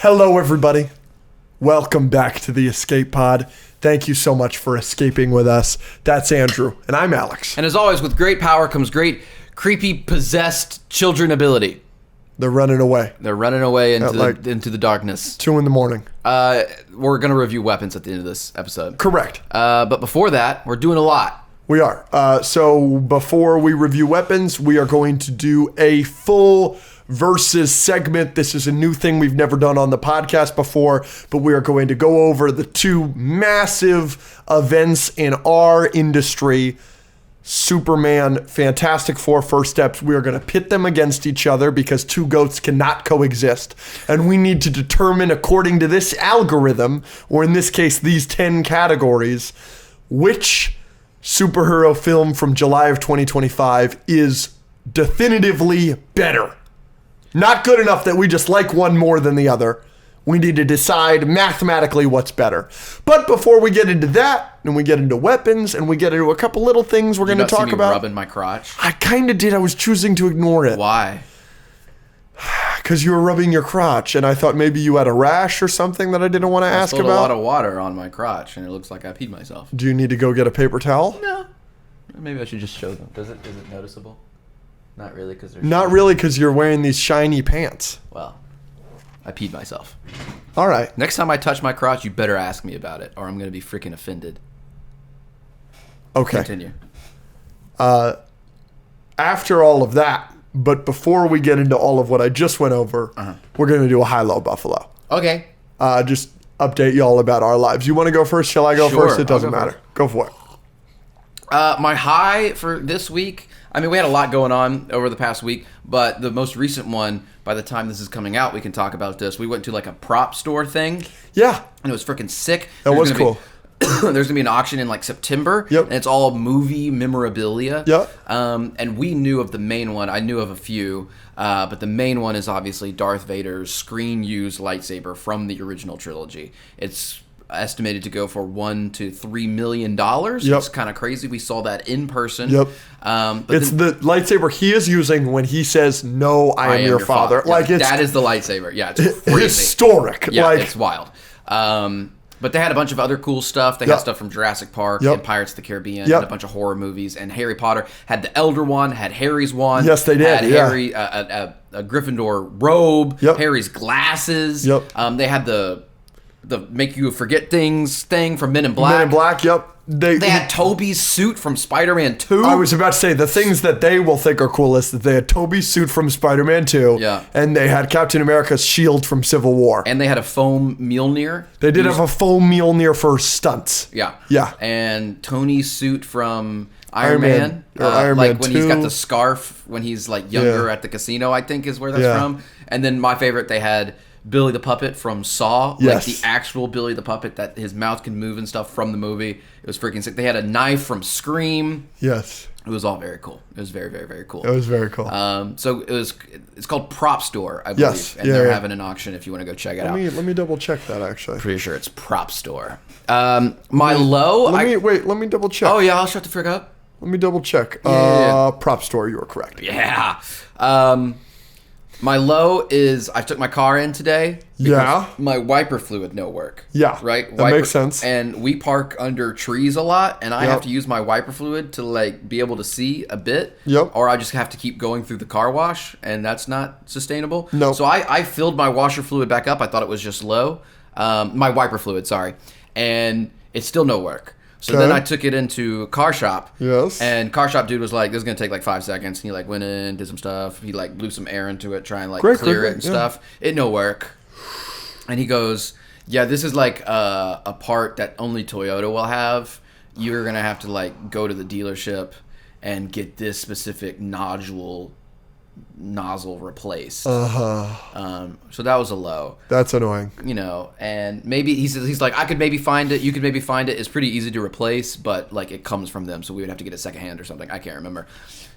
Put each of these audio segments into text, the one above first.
Hello, everybody. Welcome back to the Escape Pod. Thank you so much for escaping with us. That's Andrew, and I'm Alex. And as always, with great power comes great creepy, possessed children ability. They're running away. They're running away into the darkness. 2 a.m. We're going to review weapons at the end of this episode. Correct. But before that, we're doing a lot. We are. So before we review weapons, we are going to do a full versus segment. This is a new thing we've never done on the podcast before, but we are going to go over the 2 massive events in our industry. Superman, Fantastic Four, First Steps. We are going to pit them against each other because 2 goats cannot coexist. And we need to determine, according to this algorithm, or in this case, these 10 categories, which superhero film from July of 2025 is definitively better. Not good enough that we just like one more than the other. We need to decide mathematically what's better. But before we get into that, and we get into weapons, and we get into a couple little things we're going to talk about. Rubbing my crotch? I kind of did. I was choosing to ignore it. Why? Because you were rubbing your crotch, and I thought maybe you had a rash or something that I didn't want to ask about. I spilled a lot of water on my crotch, and it looks like I peed myself. Do you need to go get a paper towel? No. Maybe I should just show them. Is it noticeable? Not really, because they're Not really, because you're wearing these shiny pants. Well, I peed myself. All right. Next time I touch my crotch, you better ask me about it, or I'm going to be freaking offended. Okay. Continue. After all of that, but before we get into all of what I just went over, we're going to do a high-low Buffalo. Okay. Just update y'all about our lives. You want to go first? Shall I go Sure, first? It doesn't matter. First. Go for it. My high for this week, I mean, we had a lot going on over the past week, but the most recent one, by the time this is coming out, we can talk about this. We went to like a prop store thing. Yeah. And it was freaking sick. That was cool. There's going to be an auction in like September. Yep. And it's all movie memorabilia. Yep. And we knew of the main one. I knew of a few. But the main one is obviously Darth Vader's screen-used lightsaber from the original trilogy. It's estimated to go for $1 to $3 million. Yep. It's kind of crazy. We saw that in person. Yep. But it's the lightsaber he is using when he says, "No, I am your father." Yeah, like it's that is the lightsaber. Yeah, it's crazy. Historic. Yeah, like, it's wild. But they had a bunch of other cool stuff. They had stuff from Jurassic Park and Pirates of the Caribbean and a bunch of horror movies. And Harry Potter had the Elder Wand, had Harry's wand. Yes, they did. Had Harry a Gryffindor robe. Yep. Harry's glasses. Yep. They had the make you forget things thing from Men in Black. Men in Black. Yep. They had Toby's suit from Spider-Man 2. I was about to say, the things that they will think are cool is that they had Toby's suit from Spider-Man 2. Yeah. And they had Captain America's shield from Civil War. And they had a foam Mjolnir. They did have a foam Mjolnir for stunts. Yeah. Yeah. And Tony's suit from Iron Man. Iron like Man when 2. he's got the scarf when he's like younger at the casino, I think is where that's from. And then my favorite, they had Billy the Puppet from Saw, like the actual Billy the Puppet that his mouth can move and stuff from the movie. It was freaking sick. They had a knife from Scream. Yes. It was all very cool. It was very, very, very cool. It was very cool. So it's called Prop Store, I believe. Yes. And they're having an auction if you want to go check it out. Let me double check that actually. Pretty sure it's Prop Store. My low. Let me double check. Oh yeah, I'll shut the frick up. Let me double check. Yeah. Prop Store, you are correct. Yeah. My low is I took my car in today. Yeah. My wiper fluid no work. Yeah. Right? That makes sense. And we park under trees a lot, and I have to use my wiper fluid to like be able to see a bit. Yep. Or I just have to keep going through the car wash, and that's not sustainable. No. So I filled my washer fluid back up. I thought it was just low. My wiper fluid, sorry. And it's still no work. So then I took it into car shop. Yes. And car shop dude was like, this is going to take like 5 seconds. And he like went in, did some stuff. He like blew some air into it, try and like clear it and stuff. It no work. And he goes, yeah, this is like a part that only Toyota will have. You're going to have to like go to the dealership and get this specific nozzle replaced. So that was a low. That's annoying. You know, and maybe he's like, I could maybe find it. You could maybe find it. It's pretty easy to replace, but like it comes from them, so we would have to get it secondhand or something. I can't remember.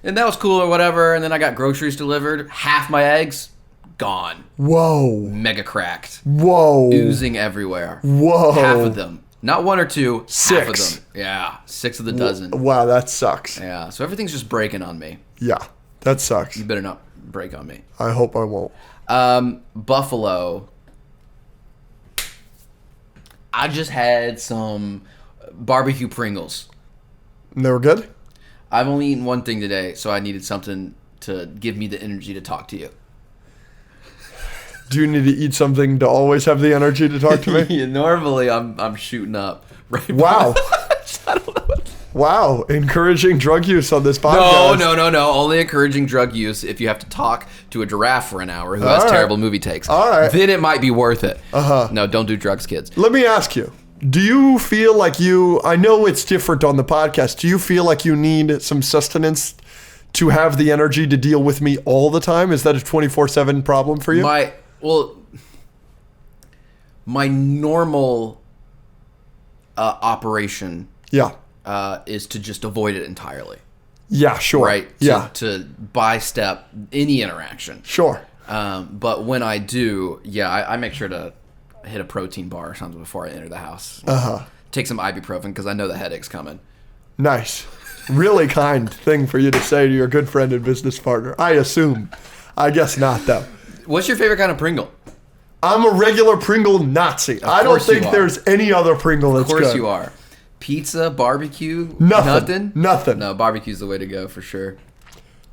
And that was cool or whatever. And then I got groceries delivered. Half my eggs gone. Whoa. Mega cracked. Whoa. Oozing everywhere. Whoa. Half of them. Not 1 or 2. 6. Half of them. Yeah. 6 of the dozen. Wow, that sucks. Yeah. So everything's just breaking on me. Yeah, that sucks. You better not break on me. I hope I won't. Buffalo. I just had some barbecue Pringles. And they were good? I've only eaten one thing today, so I needed something to give me the energy to talk to you. Do you need to eat something to always have the energy to talk to me? Yeah, normally I'm shooting up. Right. Wow. I don't know. Wow. Encouraging drug use on this podcast. No. Only encouraging drug use if you have to talk to a giraffe for an hour who has terrible movie takes. All right. Then it might be worth it. No, don't do drugs, kids. Let me ask you. Do you feel like I know it's different on the podcast. Do you feel like you need some sustenance to have the energy to deal with me all the time? Is that a 24/7 problem for you? My normal operation is to just avoid it entirely. Yeah, sure. Right? To bystep any interaction. Sure. But when I do, I make sure to hit a protein bar or something before I enter the house. Take some ibuprofen because I know the headache's coming. Nice. Really kind thing for you to say to your good friend and business partner. I assume. I guess not, though. What's your favorite kind of Pringle? I'm a regular Pringle Nazi. I don't think there's any other Pringle that's good. Of course you are. Pizza, barbecue, nothing. No, barbecue's the way to go for sure.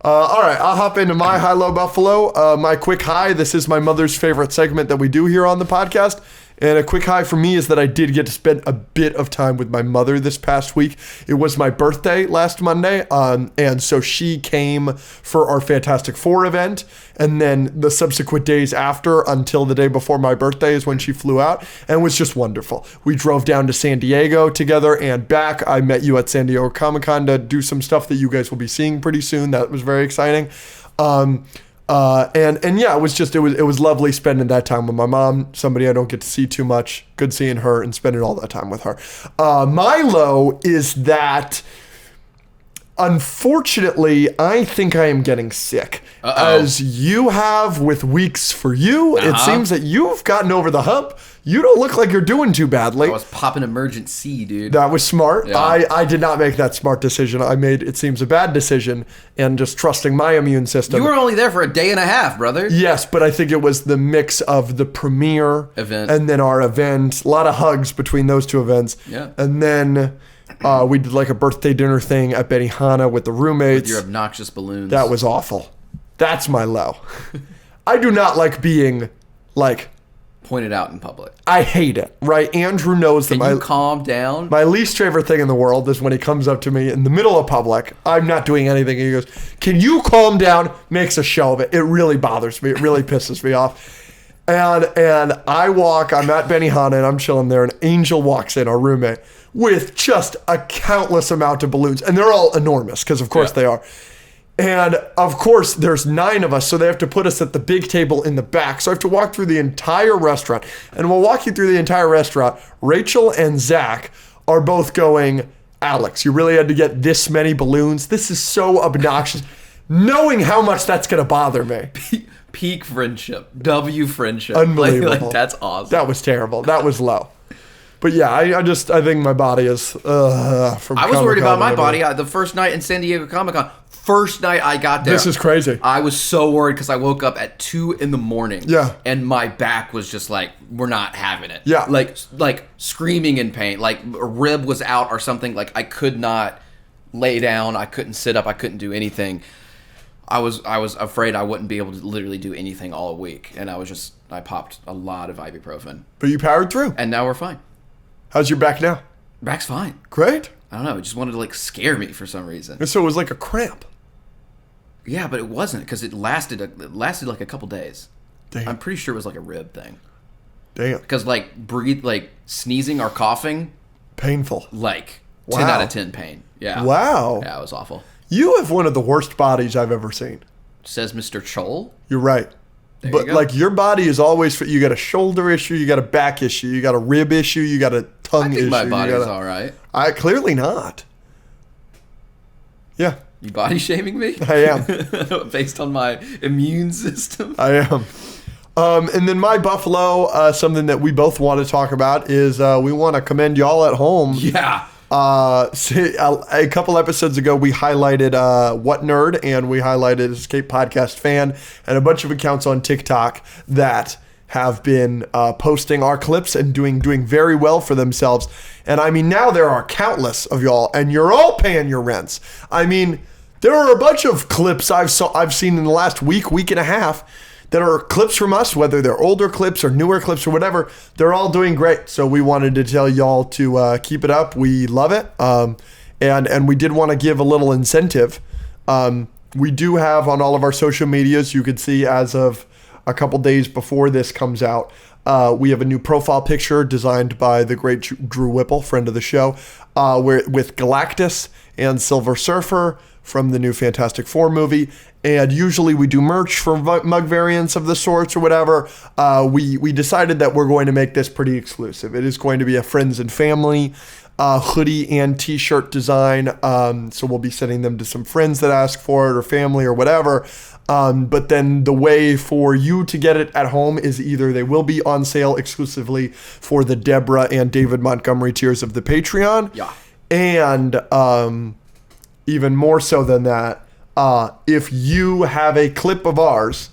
All right, I'll hop into my high-low Buffalo. My quick high, this is my mother's favorite segment that we do here on the podcast. And a quick high for me is that I did get to spend a bit of time with my mother this past week. It was my birthday last Monday, and so she came for our Fantastic Four event, and then the subsequent days after until the day before my birthday is when she flew out, and it was just wonderful. We drove down to San Diego together and back. I met you at San Diego Comic-Con to do some stuff that you guys will be seeing pretty soon. That was very exciting. It was lovely spending that time with my mom, somebody I don't get to see too much. Good seeing her and spending all that time with her. My low is that, unfortunately, I think I am getting sick. As you have with weeks for you, it seems that you've gotten over the hump. You don't look like you're doing too badly. I was popping emergency, dude. That was smart. Yeah. I did not make that smart decision. I made, it seems, a bad decision and just trusting my immune system. You were only there for a day and a half, brother. Yes, but I think it was the mix of the premiere event and then our event. A lot of hugs between those two events. Yeah. And then we did like a birthday dinner thing at Benihana with the roommates. With your obnoxious balloons. That was awful. That's my low. I do not like being like... pointed out in public. I hate it, right? Andrew knows that Can you calm down? My least favorite thing in the world is when he comes up to me in the middle of public. I'm not doing anything. And he goes, "Can you calm down?" Makes a show of it. It really bothers me. It really pisses me off. And I'm at Benihana and I'm chilling there, and Angel walks in, our roommate, with just a countless amount of balloons. And they're all enormous, because of course they are. And of course, there's 9 of us, so they have to put us at the big table in the back. So I have to walk through the entire restaurant. And while walking through the entire restaurant, Rachel and Zach are both going, "Alex, you really had to get this many balloons? This is so obnoxious." Knowing how much that's going to bother me. Peak friendship. W friendship. Unbelievable. Like, that's awesome. That was terrible. That was low. But yeah, I think my body is from I was worried about my body. The first night in San Diego Comic-Con, first night I got there. This is crazy. I was so worried because I woke up at 2 a.m. Yeah. And my back was just like, we're not having it. Yeah. Like screaming in pain. Like a rib was out or something. Like I could not lay down. I couldn't sit up. I couldn't do anything. I was afraid I wouldn't be able to literally do anything all week. And I popped a lot of ibuprofen. But you powered through. And now we're fine. How's your back now? Back's fine. Great. I don't know. It just wanted to like scare me for some reason. And so it was like a cramp. Yeah, but it wasn't because it lasted like a couple days. Damn. I'm pretty sure it was like a rib thing. Damn. Because like sneezing or coughing, painful. Like Wow. 10 out of 10 pain. Yeah. Wow. Yeah, it was awful. You have one of the worst bodies I've ever seen. Says Mr. Chol. You're right. There But you go. like your body is always, you got a shoulder issue, you got a back issue, you got a rib issue, you got a tongue I think issue. my body's all right. I clearly not. Yeah. You body shaming me? I am. Based on my immune system? I am. And then my Buffalo, something that we both want to talk about is we want to commend y'all at home. Yeah. A couple episodes ago, we highlighted What Nerd, and we highlighted Escape Podcast Fan, and a bunch of accounts on TikTok that have been posting our clips and doing very well for themselves. And I mean, now there are countless of y'all, and you're all paying your rents. I mean, there are a bunch of clips I've seen in the last week and a half that are clips from us, whether they're older clips or newer clips or whatever. They're all doing great. So we wanted to tell y'all to keep it up. We love it. And we did want to give a little incentive. We do have on all of our social medias, you could see as of a couple days before this comes out, we have a new profile picture designed by the great Drew Whipple, friend of the show, with Galactus and Silver Surfer from the new Fantastic Four movie. And usually we do merch for mug variants of the sorts or whatever. We decided that we're going to make this pretty exclusive. It is going to be a friends and family hoodie and t-shirt design. So we'll be sending them to some friends that ask for it or family or whatever. But then the way for you to get it at home is either they will be on sale exclusively for the Deborah and David Montgomery tiers of the Patreon. Yeah. And even more so than that, if you have a clip of ours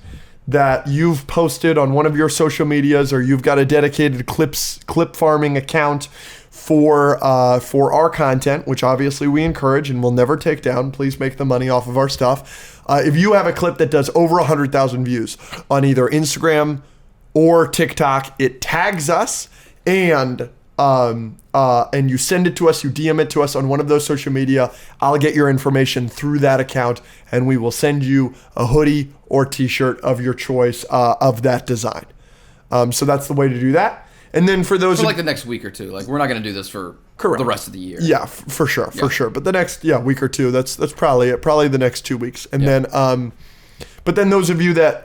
that you've posted on one of your social medias, or you've got a dedicated clip farming account for our content, which obviously we encourage and will never take down. Please make the money off of our stuff. If you have a clip that does over 100,000 views on either Instagram or TikTok, it tags us and you send it to us, you DM it to us on one of those social media. I'll get your information through that account, and we will send you a hoodie or t-shirt of your choice of that design. So that's the way to do that. And then for those... For like the next week or two. Like, we're not going to do this for the rest of the year. Yeah, for sure. But the next week or two, that's probably it. Probably the next 2 weeks. And then... But then those of you that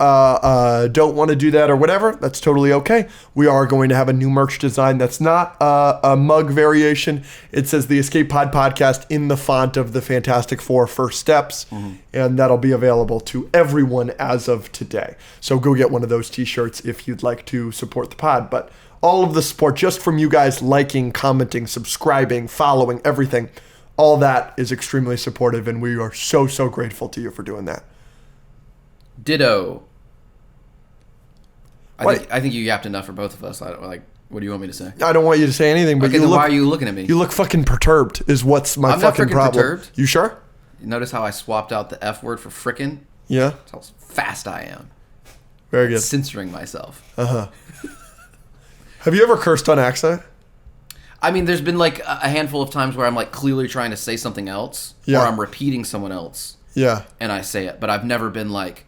don't want to do that or whatever, that's totally okay. We are going to have a new merch design that's not a mug variation. It says the Escape Pod Podcast in the font of the Fantastic Four First Steps. Mm-hmm. And that'll be available to everyone as of today. So go get one of those t-shirts if you'd like to support the pod. But all of the support just from you guys liking, commenting, subscribing, following, everything, all that is extremely supportive. And we are so, so grateful to you for doing that. Ditto. I think you yapped enough for both of us. I don't like. What do you want me to say? I don't want you to say anything. But okay, then why are you looking at me? You look fucking perturbed. Is what's my I'm fucking not problem? Perturbed. You sure? You notice how I swapped out the F word for frickin'? Yeah. That's how fast I am. Very good. Censoring myself. Have you ever cursed on accident? I mean, there's been like a handful of times where I'm like clearly trying to say something else, or I'm repeating someone else. Yeah. And I say it, but I've never been like.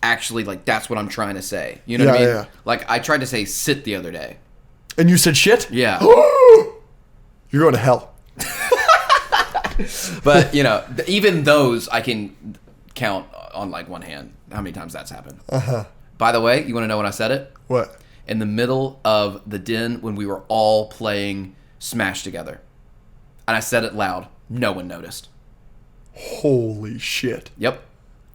Actually, like, that's what I'm trying to say. You know what I mean? Yeah. Like, I tried to say sit the other day. And you said shit? Yeah. You're going to hell. But, you know, even those I can count on, like, one hand how many times that's happened. By the way, you want to know when I said it? What? In the middle of the den when we were all playing Smash together. And I said it loud. No one noticed. Holy shit. Yep.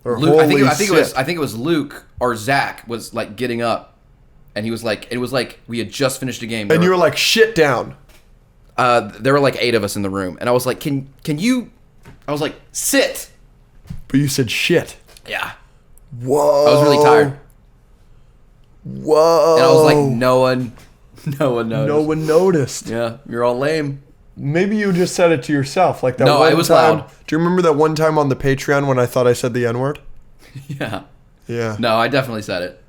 Luke, I think it was Luke or Zach was like getting up, and he was like, it was like we had just finished a game. And you were like, shit down. There were like 8 of us in the room, and I was like, can you? I was like, sit. But you said shit. Yeah. Whoa. I was really tired. Whoa. And I was like, no one noticed. No one noticed. Yeah, you're all lame. Maybe you just said it to yourself, like that. No, one it was time. loud. Do you remember that one time on the Patreon when I thought I said the N-word? Yeah. Yeah. No, I definitely said it.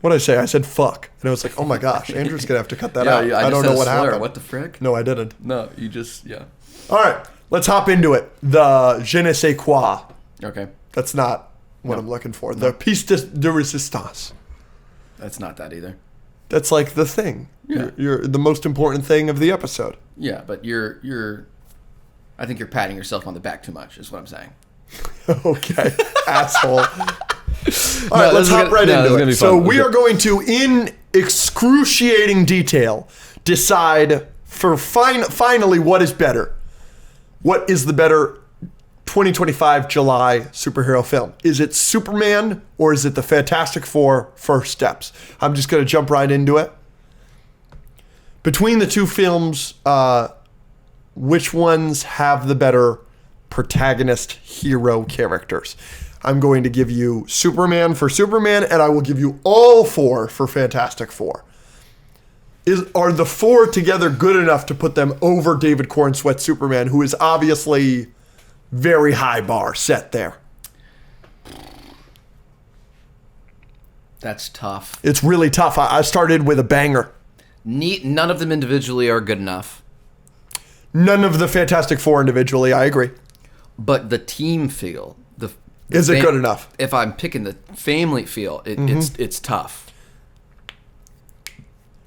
What did I say? I said fuck, and I was like, oh my gosh, Andrew's gonna have to cut that out. I don't know what happened. What the frick? No, I didn't. No, you just All right, let's hop into it. The je ne sais quoi. Okay. That's not what I'm looking for. The piece de resistance. That's not that either. That's like the thing. Yeah. You're the most important thing of the episode. Yeah, but I think you're patting yourself on the back too much, is what I'm saying. Okay, asshole. All right, let's hop right into it. So we are going to, in excruciating detail, decide for finally what is better. What is the better 2025 July superhero film? Is it Superman or is it the Fantastic Four First Steps? I'm just going to jump right into it. Between the two films, which ones have the better protagonist hero characters? I'm going to give you Superman for Superman, and I will give you all 4 for Fantastic Four. Are the 4 together good enough to put them over David Cornsweat's Superman, who is obviously very high bar set there? That's tough. It's really tough. I started with a banger. None of them individually are good enough. None of the Fantastic Four individually, I agree. But the team feel, is it good enough? If I'm picking the family feel, it's tough.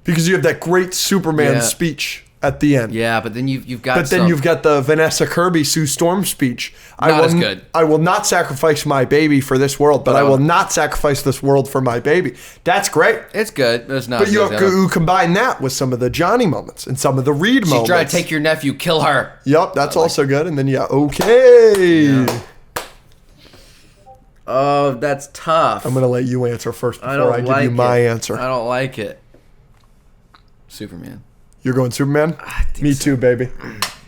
Because you have that great Superman speech at the end. Yeah, but then you've got. But then you've got the Vanessa Kirby Sue Storm speech. Not as good. I will not sacrifice my baby for this world, but I will not sacrifice this world for my baby. That's great. It's good, but it's not. But you combine that with some of the Johnny moments and some of the Reed moments. She's trying to take your nephew, kill her. Yep, that's also good. And then okay. Yeah. Oh, that's tough. I'm gonna let you answer first before I give you my answer. I don't like it. Superman. You're going Superman? Me too, baby.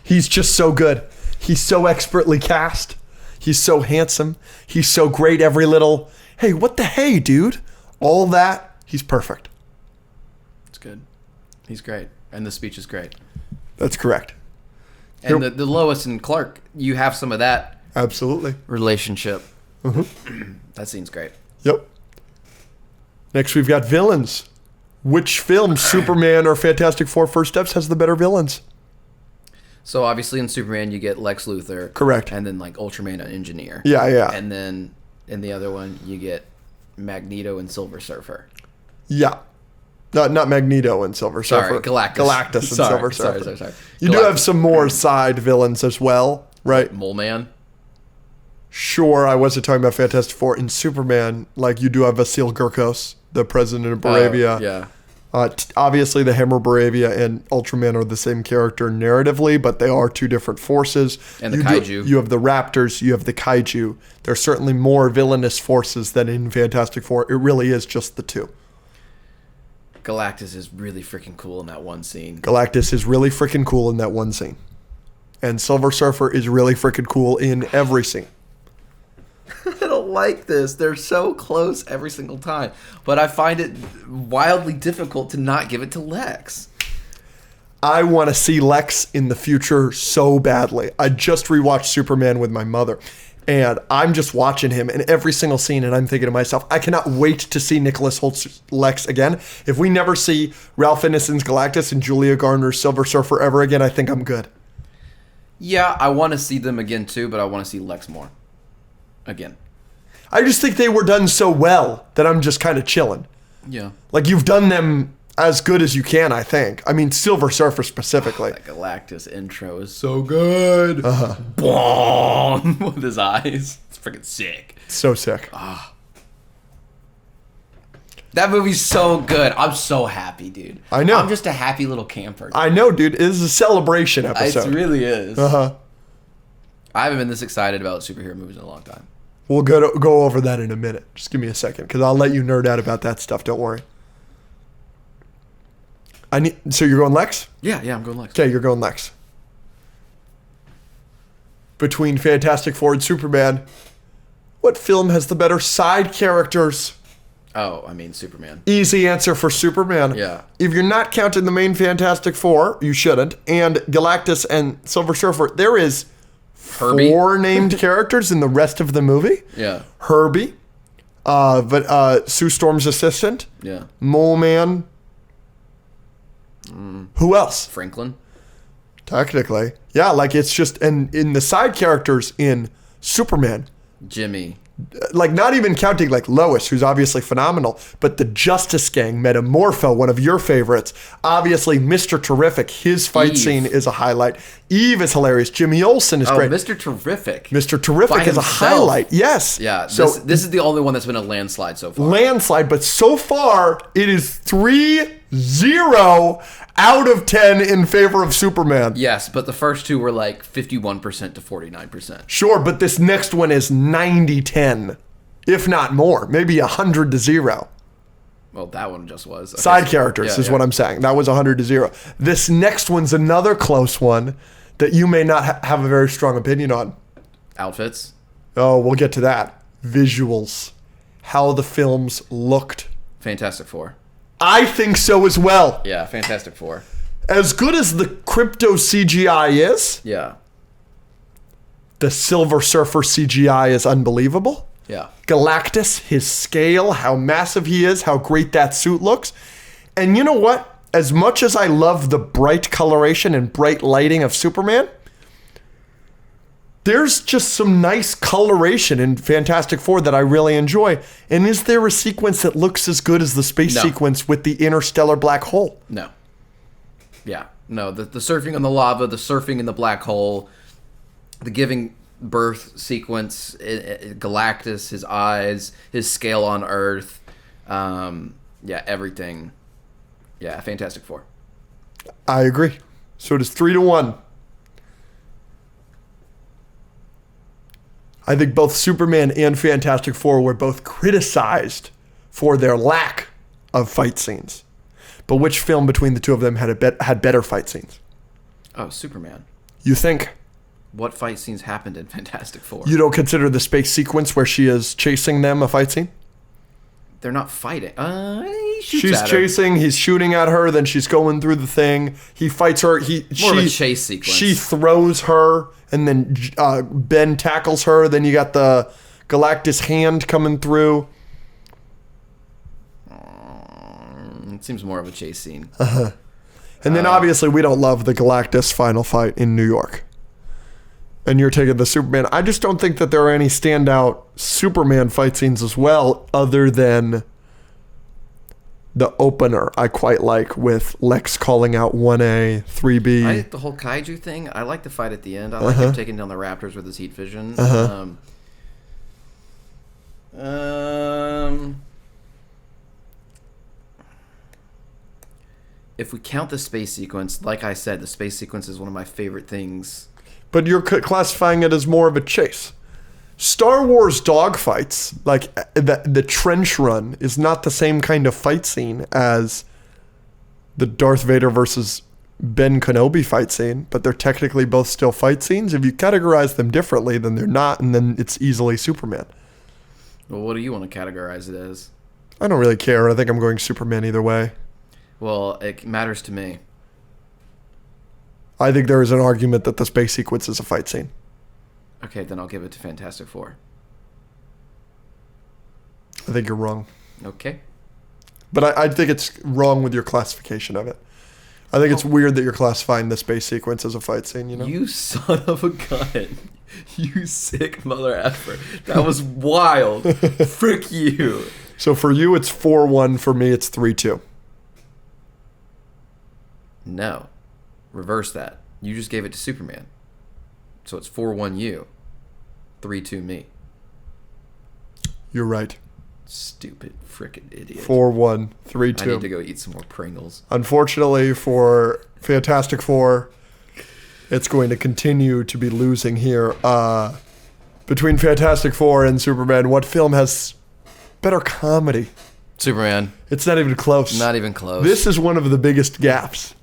He's just so good. He's so expertly cast. He's so handsome. He's so great. Every little, hey, what the hey, dude? All that. He's perfect. It's good. He's great. And the speech is great. That's correct. And the Lois and Clark, you have some of that. Absolutely. Relationship. That scene's great. Yep. Next, we've got villains. Which film, Superman or Fantastic Four First Steps, has the better villains? So obviously in Superman you get Lex Luthor. Correct. And then like Ultraman and Engineer. Yeah. And then in the other one you get Magneto and Silver Surfer. Yeah. Not Magneto and Silver Surfer. Sorry, Galactus. Galactus and Silver Surfer. Sorry. You do have some more side villains as well, right? Mole Man. Sure, I wasn't talking about Fantastic Four. In Superman, like you do have Vasil Gurkos, the president of Baravia. Yeah. Obviously, the Hammer Baravia and Ultraman are the same character narratively, but they are two different forces. And the Kaiju. You have the Raptors, you have the Kaiju. There's certainly more villainous forces than in Fantastic Four. It really is just the two. Galactus is really freaking cool in that one scene. And Silver Surfer is really freaking cool in every scene. I don't like this. They're so close every single time. But I find it wildly difficult to not give it to Lex. I want to see Lex in the future so badly. I just rewatched Superman with my mother. And I'm just watching him in every single scene, and I'm thinking to myself, I cannot wait to see Nicholas Holt's Lex again. If we never see Ralph Ineson's Galactus and Julia Garner's Silver Surfer ever again, I think I'm good. Yeah, I want to see them again too, but I want to see Lex more. Again. I just think they were done so well that I'm just kind of chilling. Yeah. Like, you've done them as good as you can, I think. I mean, Silver Surfer specifically. That Galactus intro is so good. Boom! With his eyes. It's freaking sick. So sick. That movie's so good. I'm so happy, dude. I know. I'm just a happy little camper. I know, dude. It is a celebration episode. It really is. Uh-huh. I haven't been this excited about superhero movies in a long time. We'll go over that in a minute. Just give me a second, because I'll let you nerd out about that stuff. Don't worry. So you're going Lex? Yeah, I'm going Lex. Okay, you're going Lex. Between Fantastic Four and Superman, what film has the better side characters? Oh, I mean Superman. Easy answer for Superman. Yeah. If you're not counting the main Fantastic Four, you shouldn't, and Galactus and Silver Surfer, there is Herbie. 4 named characters in the rest of the movie. Yeah. Herbie, Sue Storm's assistant. Yeah. Mole Man. Who else? Franklin. Technically. Yeah, like it's just, and in the side characters in Superman, Jimmy. like not even counting like Lois, who's obviously phenomenal, but the Justice Gang, Metamorpho, one of your favorites. Obviously, Mr. Terrific, his fight scene is a highlight. Eve is hilarious. Jimmy Olsen is great. Mr. Terrific. Mr. Terrific is a highlight. Yes. Yeah. So this is the only one that's been a landslide so far. Landslide, but so far it is 3-0 out of 10 in favor of Superman. Yes, but the first two were like 51% to 49%. Sure, but this next one is 90-10, if not more, maybe 100-0. Well, that one just was. Okay, Side characters is what I'm saying. That was 100-0. This next one's another close one that you may not have a very strong opinion on. Outfits. Oh, we'll get to that. visuals, how the films looked. Fantastic Four. I think so as well. Yeah, Fantastic Four. As good as the crypto CGI is, Yeah. the Silver Surfer CGI is unbelievable. Yeah. Galactus, his scale, how massive he is, how great that suit looks. And you know what? As much as I love the bright coloration and bright lighting of Superman, there's just some nice coloration in Fantastic Four that I really enjoy. And is there a sequence that looks as good as the space sequence with the interstellar black hole? No. Yeah. No, the surfing on the lava, the surfing in the black hole, the giving birth sequence, Galactus, his eyes, his scale on Earth, everything. Yeah, Fantastic Four. I agree. So it is 3-1. I think both Superman and Fantastic Four were both criticized for their lack of fight scenes. But which film between the two of them had better fight scenes? Oh, Superman. You think? What fight scenes happened in Fantastic Four? You don't consider the space sequence where she is chasing them a fight scene? They're not fighting. She's chasing. He's shooting at her. Then she's going through the thing. He fights her. More of a chase sequence. She throws her, and then Ben tackles her. Then you got the Galactus hand coming through. It seems more of a chase scene. And then obviously we don't love the Galactus final fight in New York. And you're taking the Superman. I just don't think that there are any standout Superman fight scenes as well, other than the opener I quite like with Lex calling out 1A, 3B. I like the whole kaiju thing. I like the fight at the end. I like him taking down the Raptors with his heat vision. If we count the space sequence, like I said, the space sequence is one of my favorite things. But you're classifying it as more of a chase. Star Wars dogfights, like the trench run, is not the same kind of fight scene as the Darth Vader versus Ben Kenobi fight scene, but they're technically both still fight scenes. If you categorize them differently, then they're not, and then it's easily Superman. Well, what do you want to categorize it as? I don't really care. I think I'm going Superman either way. Well, it matters to me. I think there is an argument that the space sequence is a fight scene. Okay, then I'll give it to Fantastic Four. I think you're wrong. Okay. But I think it's wrong with your classification of it. I think it's weird that you're classifying the space sequence as a fight scene, you know? You son of a gun. You sick mother effer. That was wild. Frick you. So for you, it's 4-1. For me, it's 3-2. No. Reverse that. You just gave it to Superman. So it's 4-1 you. 3-2 me. You're right. Stupid frickin' idiot. 4-1, 3-2. I need to go eat some more Pringles. Unfortunately for Fantastic Four, it's going to continue to be losing here. Between Fantastic Four and Superman, what film has better comedy? Superman. It's not even close. Not even close. This is one of the biggest gaps.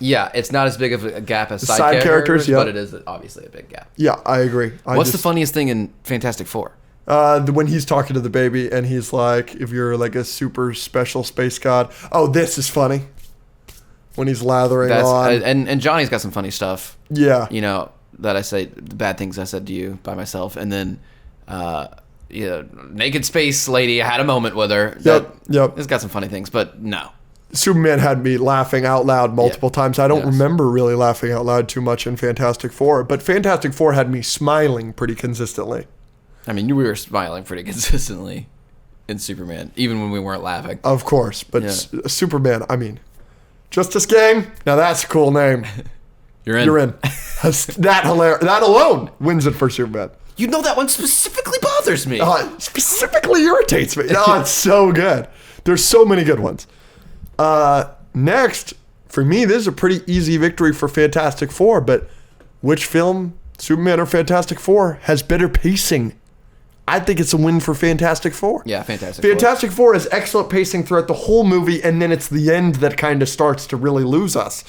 Yeah, it's not as big of a gap as side characters, but it is obviously a big gap. Yeah, I agree. What's the funniest thing in Fantastic Four? When he's talking to the baby and he's like, if you're like a super special space god. Oh, this is funny. When he's lathering on. And Johnny's got some funny stuff. Yeah. You know, that I say, the bad things I said to you by myself. And then, naked space lady, I had a moment with her. Yep. It's got some funny things, but no. Superman had me laughing out loud multiple times. I don't remember really laughing out loud too much in Fantastic Four, but Fantastic Four had me smiling pretty consistently. I mean, we were smiling pretty consistently in Superman, even when we weren't laughing. Of course, but Superman, I mean, Justice Gang, now that's a cool name. You're in. You're in. That alone wins it for Superman. You know that one specifically bothers me. Specifically irritates me. No, it's so good. There's so many good ones. Next, for me, this is a pretty easy victory for Fantastic Four, but which film, Superman or Fantastic Four, has better pacing? I think it's a win for Fantastic Four. Yeah, Fantastic Four. Fantastic Four has excellent pacing throughout the whole movie, and then it's the end that kind of starts to really lose us.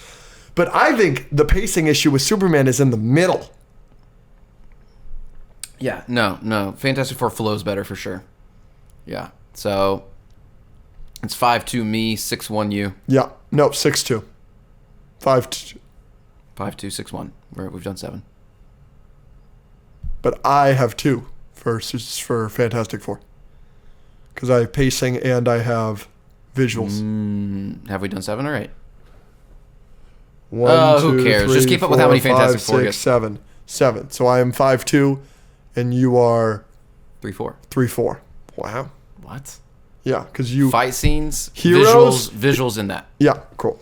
But I think the pacing issue with Superman is in the middle. Yeah, no. Fantastic Four flows better for sure. Yeah. So it's 5-2 me, 6-1 you. Yeah. No, 6-2. 5-2. 5-2, 6-1. We've done 7. But I have 2 for Fantastic Four. Because I have pacing and I have visuals. Have we done 7 or 8? 1, 2, who cares? 3, Just keep up 4, with how many 5, Fantastic Four 6, get. 7. 7. So I am 5-2, and you are 3-4. 3-4. Wow. What? Yeah, because you Fight scenes, Heroes? visuals in that. Yeah, cool.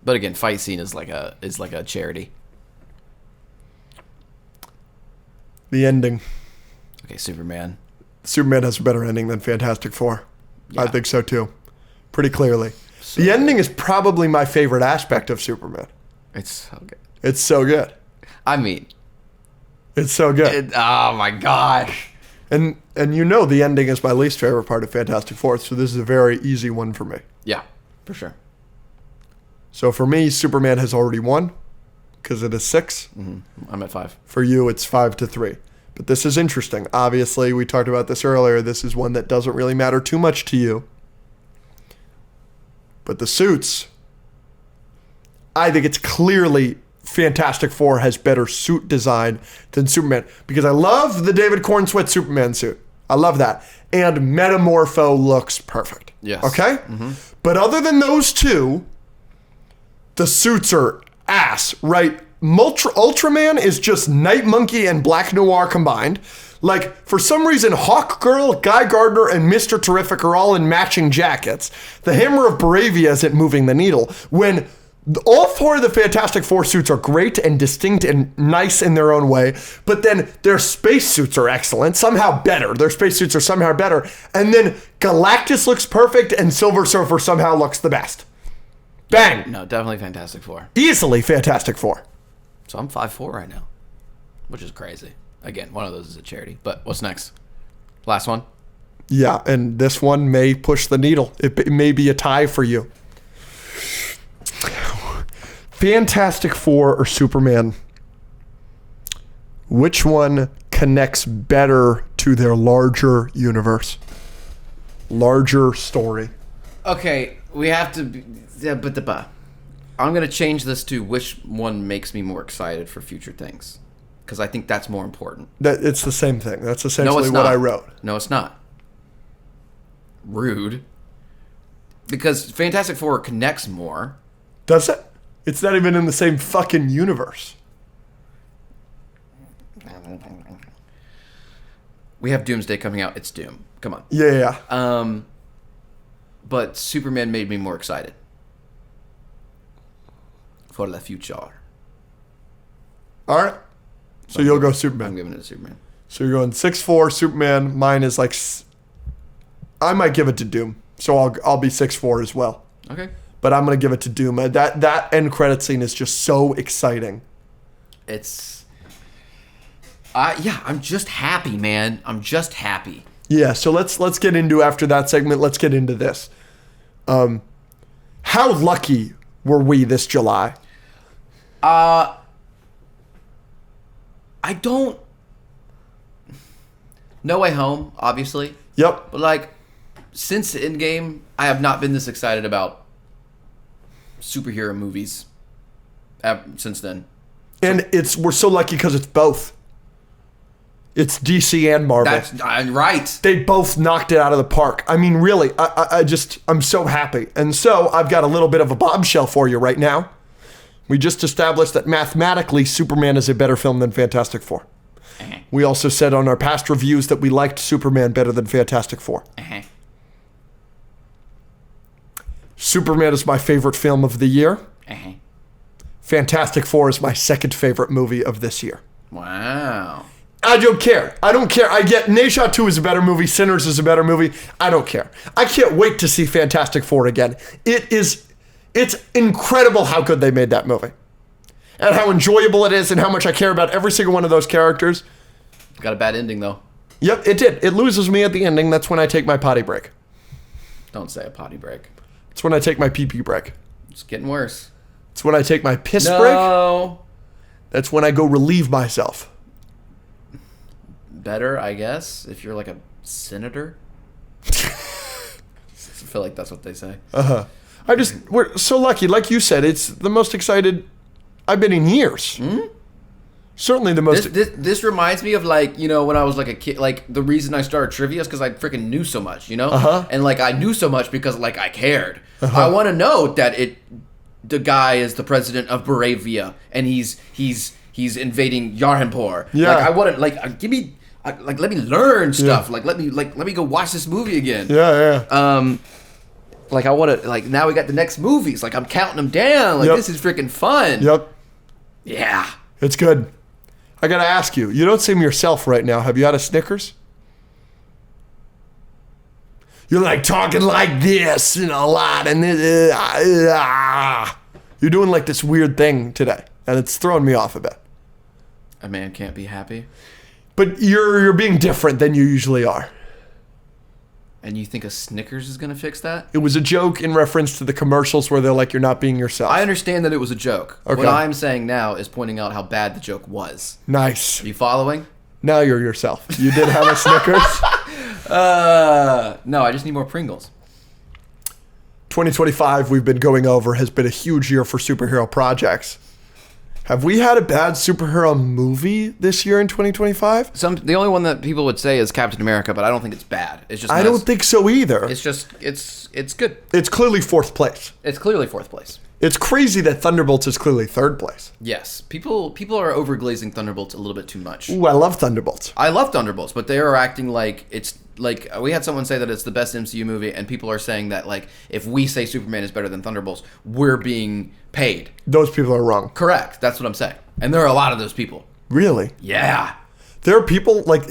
But again, fight scene is like a charity. The ending. Okay, Superman. Superman has a better ending than Fantastic Four. Yeah. I think so too. Pretty clearly. So the ending is probably my favorite aspect of Superman. It's so good. It's so good. I mean, It's so good. oh my gosh. And the ending is my least favorite part of Fantastic Four, so this is a very easy one for me. Yeah, for sure. So for me, Superman has already won because it is 6. I'm at 5. For you, it's 5-3. But this is interesting. Obviously, we talked about this earlier. This is one that doesn't really matter too much to you. But the suits, I think it's clearly Fantastic Four has better suit design than Superman because I love the David Cornsweet Superman suit. I love that. And Metamorpho looks perfect. Yes. Okay? But other than those two, the suits are ass, right? Ultraman is just Night Monkey and Black Noir combined. Like, for some reason, Hawk Girl, Guy Gardner, and Mr. Terrific are all in matching jackets. The Hammer of Baravia isn't moving the needle. When all 4 of the Fantastic Four suits are great and distinct and nice in their own way, but then their spacesuits are excellent, somehow better. Their spacesuits are somehow better. And then Galactus looks perfect and Silver Surfer somehow looks the best. Bang! No, definitely Fantastic Four. Easily Fantastic Four. So I'm 5-4 right now, which is crazy. Again, one of those is a charity. But what's next? Last one? Yeah, and this one may push the needle. It may be a tie for you. Fantastic Four or Superman? Which one connects better to their larger universe? Larger story. Okay, we have to... I'm going to change this to which one makes me more excited for future things. Because I think that's more important. It's the same thing. That's essentially it's what not. I wrote. No, it's not. Rude. Because Fantastic Four connects more. Does it? It's not even in the same fucking universe. We have Doomsday coming out. It's Doom. Come on. Yeah. But Superman made me more excited. For the future. All right. So you'll go I'm Superman. giving it to Superman. So you're going 6-4 Superman. Mine is like... I might give it to Doom. So I'll be 6-4 as well. Okay. But I'm going to give it to Doom. That end credit scene is just so exciting. It's... I'm just happy, man. I'm just happy. Yeah, so let's get into, after that segment, let's get into this. How lucky were we this July? I don't... No Way Home, obviously. Yep. But, like, since Endgame, I have not been this excited about superhero movies since then. And we're so lucky because it's both. It's DC and Marvel. That's right. They both knocked it out of the park. I mean, really, I'm so happy. And so I've got a little bit of a bombshell for you right now. We just established that mathematically, Superman is a better film than Fantastic Four. Uh-huh. We also said on our past reviews that we liked Superman better than Fantastic Four. Uh-huh. Superman is my favorite film of the year. Uh-huh. Fantastic Four is my second favorite movie of this year. Wow. I don't care. I get Neysha 2 is a better movie. Sinners is a better movie. I don't care. I can't wait to see Fantastic Four again. It's incredible how good they made that movie. And how enjoyable it is and how much I care about every single one of those characters. Got a bad ending, though. Yep, it did. It loses me at the ending. That's when I take my potty break. Don't say a potty break. It's when I take my pee-pee break. It's getting worse. It's when I take my piss break. No. That's when I go relieve myself. better, I guess, if you're like a senator. I feel like that's what they say. We're so lucky. Like you said, it's the most excited I've been in years. Mm-hmm. Certainly the most. This reminds me of like, you know, when I was like a kid, like the reason I started trivia is because I freaking knew so much, you know? And like I knew so much because like I cared. I want to know that the guy is the president of Moravia and he's invading Yarhanpur. Yeah. Like I want to like give me like let me learn stuff. Like let me go watch this movie again. Yeah. Like I want to like now we got the next movies. Like I'm counting them down. Like this is freaking fun. Yep. Yeah. It's good. I gotta ask you. You don't seem yourself right now. Have you had a Snickers? You're like talking like this and a lot, and you're doing like this weird thing today, and it's throwing me off a bit. A man can't be happy. But you're being different than you usually are. And you think a Snickers is going to fix that? It was a joke in reference to the commercials where they're like, you're not being yourself. I understand that it was a joke. Okay. What I'm saying now is pointing out how bad the joke was. Nice. Are you following? Now you're yourself. You did have a Snickers? No, I just need more Pringles. 2025 we've been going over has been a huge year for superhero projects. Have we had a bad superhero movie this year in 2025? The only one that people would say is Captain America, but I don't think it's bad. It's just I don't think so either. It's just it's good. It's clearly fourth place. It's clearly fourth place. It's crazy that Thunderbolts is clearly third place. Yes, people are overglazing Thunderbolts a little bit too much. Ooh, I love Thunderbolts. I love Thunderbolts, but they are acting like it's like we had someone say that it's the best MCU movie, and people are saying that like if we say Superman is better than Thunderbolts, we're being paid. Those people are wrong. Correct. That's what I'm saying. And there are a lot of those people. Really? Yeah. There are people like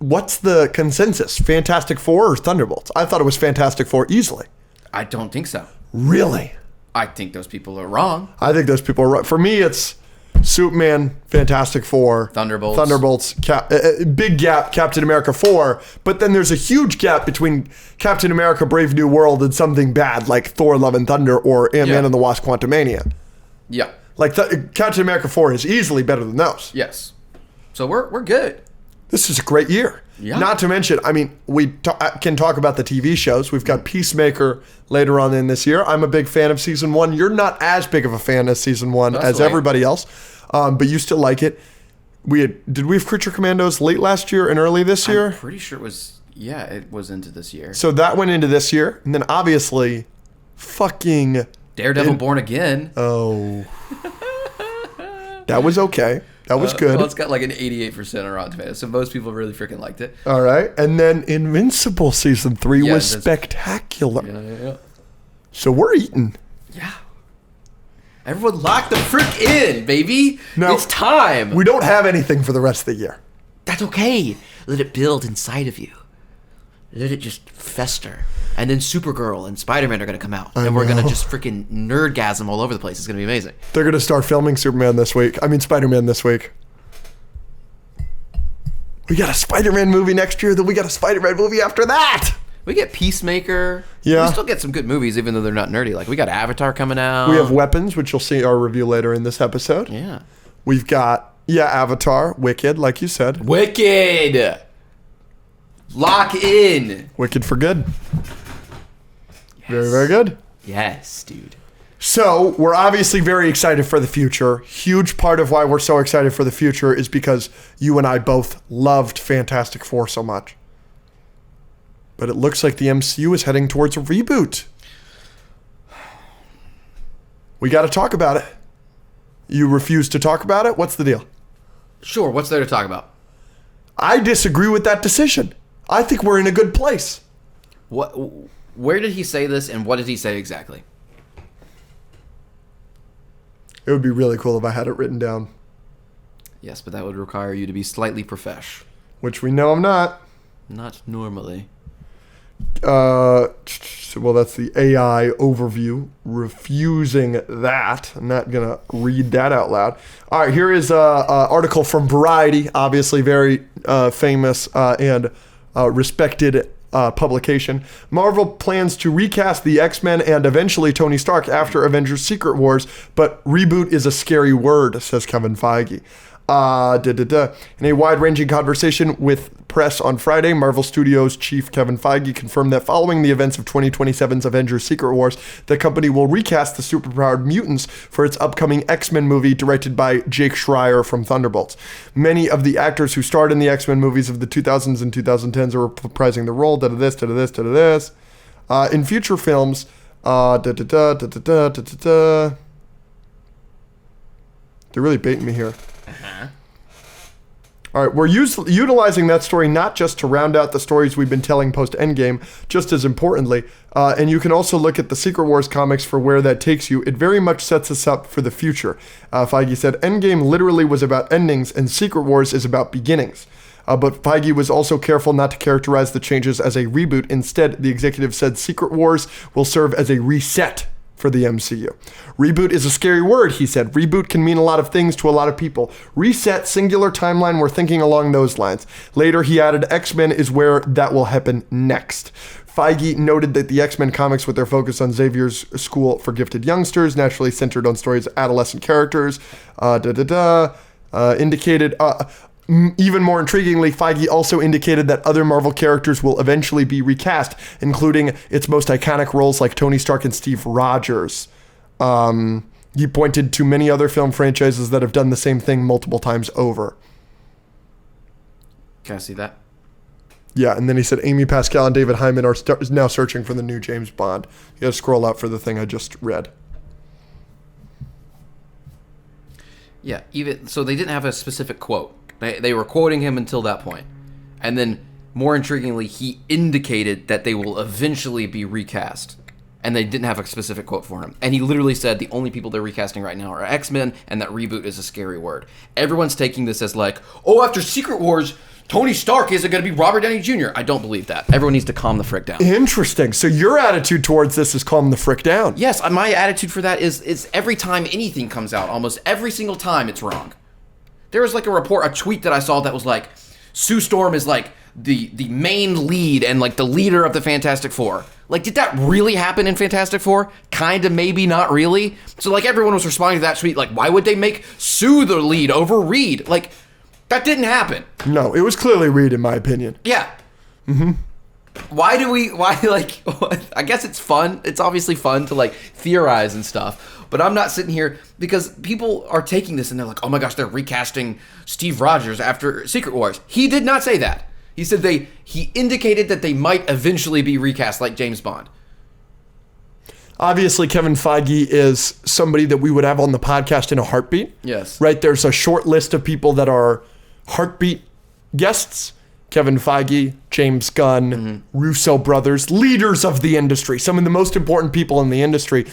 what's the consensus? Fantastic Four or Thunderbolts? I thought it was Fantastic Four easily. I don't think so. Really? I think those people are wrong. I think those people are right. For me, it's Superman, Fantastic Four, Thunderbolts, big gap, Captain America 4. But then there's a huge gap between Captain America, Brave New World, and something bad like Thor, Love and Thunder, or Ant-Man and the Wasp: Quantumania. Yeah. Like Captain America 4 is easily better than those. Yes. So we're good. This is a great year. Yeah. Not to mention, I mean, we can talk about the TV shows. We've got Peacemaker later on in this year. I'm a big fan of season 1. You're not as big of a fan of season 1 as everybody else, but you still like it. Did we have Creature Commandos late last year and early this year? I'm pretty sure it was into this year. So that went into this year, and then obviously, fucking Daredevil Born Again. Oh, that was okay. That was good. Well, it's got like an 88% on Rotten Tomatoes, so most people really freaking liked it. All right. And then Invincible Season 3 was spectacular. Yeah. So we're eating. Yeah. Everyone lock the frick in, baby. No, it's time. We don't have anything for the rest of the year. That's okay. Let it build inside of you. Let it just fester. And then Supergirl and Spiderman are going to come out. And we're going to just freaking nerdgasm all over the place. It's going to be amazing. They're going to start filming Spider-Man this week. We got a Spider-Man movie next year, then we got a Spider-Man movie after that. We get Peacemaker. Yeah. We still get some good movies, even though they're not nerdy. Like, we got Avatar coming out. We have Weapons, which you'll see our review later in this episode. Yeah. We've got, Avatar, Wicked, like you said. Wicked! Lock in! Wicked for good. Yes. Very, very good. Yes, dude. So, we're obviously very excited for the future. Huge part of why we're so excited for the future is because you and I both loved Fantastic Four so much. But it looks like the MCU is heading towards a reboot. We got to talk about it. You refuse to talk about it? What's the deal? Sure, what's there to talk about? I disagree with that decision. I think we're in a good place. Where did he say this, and what did he say exactly? It would be really cool if I had it written down. Yes, but that would require you to be slightly profesh. Which we know I'm not. Not normally. Well, that's the AI overview. Refusing that. I'm not going to read that out loud. All right, here is an article from Variety, obviously very famous and respected publication. Marvel plans to recast the X-Men and eventually Tony Stark after Avengers Secret Wars, but reboot is a scary word, says Kevin Feige. In a wide-ranging conversation with press on Friday, Marvel Studios chief Kevin Feige confirmed that following the events of 2027's Avengers Secret Wars, the company will recast the superpowered mutants for its upcoming X-Men movie directed by Jake Schreier from Thunderbolts. Many of the actors who starred in the X-Men movies of the 2000s and 2010s are reprising the role. In future films, they're really baiting me here. All right, we're utilizing that story not just to round out the stories we've been telling post-Endgame, just as importantly, and you can also look at the Secret Wars comics for where that takes you. It very much sets us up for the future. Feige said, Endgame literally was about endings, and Secret Wars is about beginnings. But Feige was also careful not to characterize the changes as a reboot. Instead, the executive said Secret Wars will serve as a reset for the MCU. Reboot is a scary word, he said. Reboot can mean a lot of things to a lot of people. Reset, singular timeline, we're thinking along those lines. Later, he added, X-Men is where that will happen next. Feige noted that the X-Men comics, with their focus on Xavier's school for gifted youngsters, naturally centered on stories of adolescent characters, indicated... Even more intriguingly, Feige also indicated that other Marvel characters will eventually be recast, including its most iconic roles like Tony Stark and Steve Rogers. He pointed to many other film franchises that have done the same thing multiple times over. Can I see that? Yeah, and then he said Amy Pascal and David Hyman are now searching for the new James Bond. You gotta scroll out for the thing I just read. Yeah, even so, they didn't have a specific quote. They were quoting him until that point. And then, more intriguingly, he indicated that they will eventually be recast. And they didn't have a specific quote for him. And he literally said the only people they're recasting right now are X-Men, and that reboot is a scary word. Everyone's taking this as like, oh, after Secret Wars, Tony Stark isn't going to be Robert Downey Jr. I don't believe that. Everyone needs to calm the frick down. Interesting. So your attitude towards this is calm the frick down. Yes, my attitude for that is every time anything comes out, almost every single time it's wrong. There was like a tweet that I saw that was like, Sue Storm is like the main lead and like the leader of the Fantastic Four. Like, did that really happen in Fantastic Four? Kinda, maybe, not really. So like everyone was responding to that tweet like, why would they make Sue the lead over Reed? Like, that didn't happen. No, it was clearly Reed in my opinion. Yeah. Mm-hmm. I guess it's fun. It's obviously fun to like theorize and stuff. But I'm not sitting here because people are taking this and they're like, oh my gosh, they're recasting Steve Rogers after Secret Wars. He did not say that. He said he indicated that they might eventually be recast like James Bond. Obviously, Kevin Feige is somebody that we would have on the podcast in a heartbeat. Yes. Right? There's a short list of people that are heartbeat guests. Kevin Feige, James Gunn, Russo brothers, leaders of the industry, some of the most important people in the industry.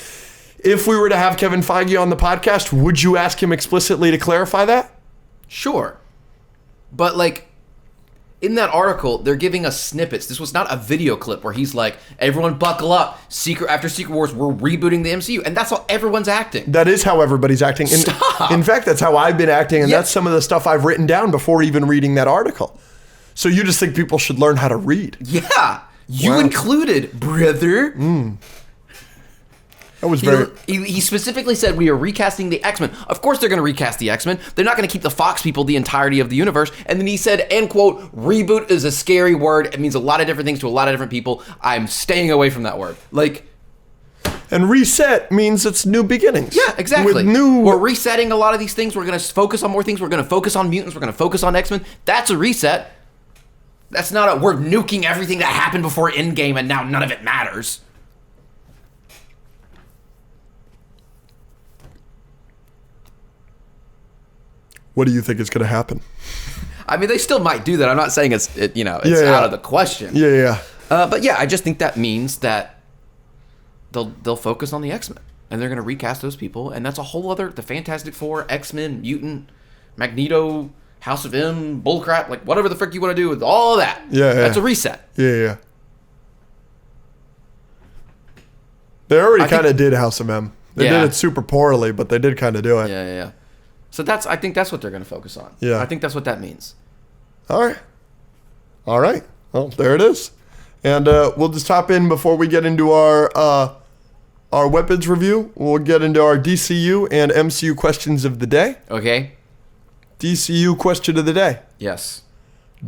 If we were to have Kevin Feige on the podcast, would you ask him explicitly to clarify that? Sure. But like, in that article, they're giving us snippets. This was not a video clip where he's like, everyone buckle up. After Secret Wars, we're rebooting the MCU. And that's how everyone's acting. That is how everybody's acting. Stop. In fact, that's how I've been acting. And that's some of the stuff I've written down before even reading that article. So you just think people should learn how to read? Yeah. You included, brother. That was very... He specifically said we are recasting the X-Men. Of course they're going to recast the X-Men. They're not going to keep the Fox people the entirety of the universe. And then he said, end quote, reboot is a scary word. It means a lot of different things to a lot of different people. I'm staying away from that word. Like... And reset means it's new beginnings. Yeah, exactly. We're resetting a lot of these things. We're going to focus on more things. We're going to focus on mutants. We're going to focus on X-Men. That's a reset. That's not we're nuking everything that happened before Endgame and now none of it matters. What do you think is going to happen? I mean, they still might do that. I'm not saying it's out of the question. Yeah. But yeah, I just think that means that they'll focus on the X-Men and they're going to recast those people, and that's a whole other the Fantastic Four, X-Men, Mutant, Magneto, House of M, bullcrap, like whatever the frick you want to do with all of that. Yeah. That's a reset. Yeah. They already kind of did House of M. They did it super poorly, but they did kind of do it. Yeah. So I think that's what they're going to focus on. Yeah. I think that's what that means. All right. Well, there it is. And we'll just hop in before we get into our weapons review. We'll get into our DCU and MCU questions of the day. Okay. DCU question of the day. Yes.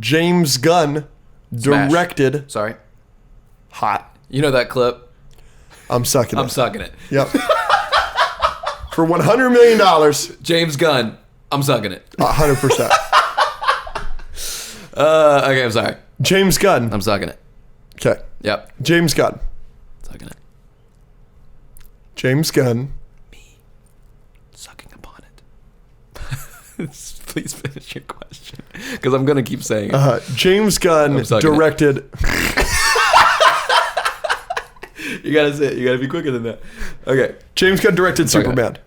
James Gunn Smash. directed. Sorry. Hot. You know that clip? I'm sucking it. I'm sucking it. Yep. For $100 million. James Gunn. I'm sucking it. 100%. Okay, I'm sorry. James Gunn. I'm sucking it. Okay. Yep. James Gunn. Sucking it. James Gunn. Me. Sucking upon it. Please finish your question. Because I'm going to keep saying it. James Gunn directed. You got to say it. You got to be quicker than that. Okay. James Gunn directed Superman.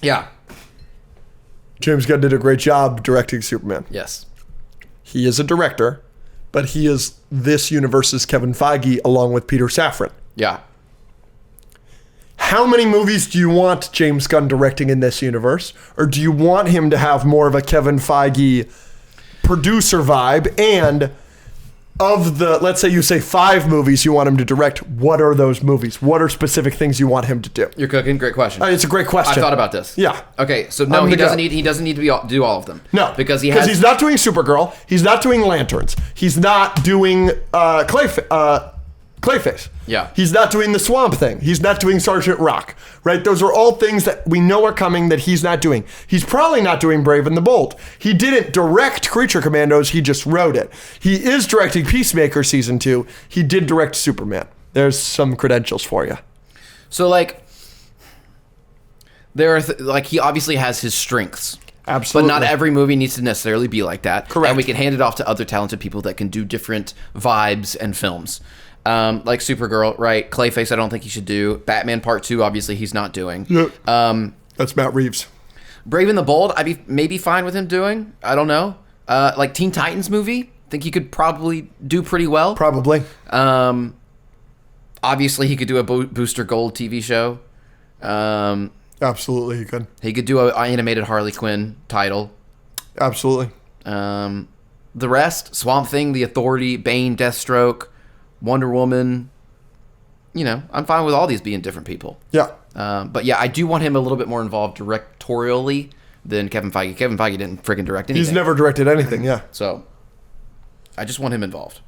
Yeah. James Gunn did a great job directing Superman. Yes. He is a director, but he is this universe's Kevin Feige along with Peter Safran. Yeah. How many movies do you want James Gunn directing in this universe? Or do you want him to have more of a Kevin Feige producer vibe? And of the, let's say you say 5 movies you want him to direct, what are those movies? What are specific things you want him to do? You're cooking. Great question. It's a great question. I thought about this. Yeah. Okay, so no, he doesn't need to do all of them. No. Because he's not doing Supergirl. He's not doing Lanterns. He's not doing Clayface. Yeah. He's not doing the Swamp Thing. He's not doing Sergeant Rock. Right? Those are all things that we know are coming that he's not doing. He's probably not doing Brave and the Bold. He didn't direct Creature Commandos. He just wrote it. He is directing Peacemaker Season 2. He did direct Superman. There's some credentials for you. So, like, there are he obviously has his strengths. Absolutely. But not every movie needs to necessarily be like that. Correct. And we can hand it off to other talented people that can do different vibes and films. Like Supergirl, right? Clayface, I don't think he should do. Batman Part 2, obviously he's not doing. Yep. That's Matt Reeves. Brave and the Bold, I'd be maybe fine with him doing. I don't know. Like Teen Titans movie, I think he could probably do pretty well. Probably. Obviously he could do a Booster Gold TV show. Absolutely he could. He could do an animated Harley Quinn title. Absolutely. The rest, Swamp Thing, The Authority, Bane, Deathstroke, Wonder Woman, I'm fine with all these being different people. Yeah. But yeah, I do want him a little bit more involved directorially than Kevin Feige. Kevin Feige didn't freaking direct anything. He's never directed anything, yeah. So I just want him involved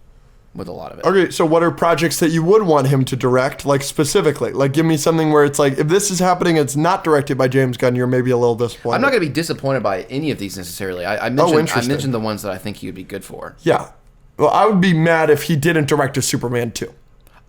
with a lot of it. Okay, so what are projects that you would want him to direct, like specifically? Like give me something where it's like, if this is happening, it's not directed by James Gunn, you're maybe a little disappointed. I'm not going to be disappointed by any of these necessarily. I mentioned the ones that I think he would be good for. Yeah. Well, I would be mad if he didn't direct a Superman 2.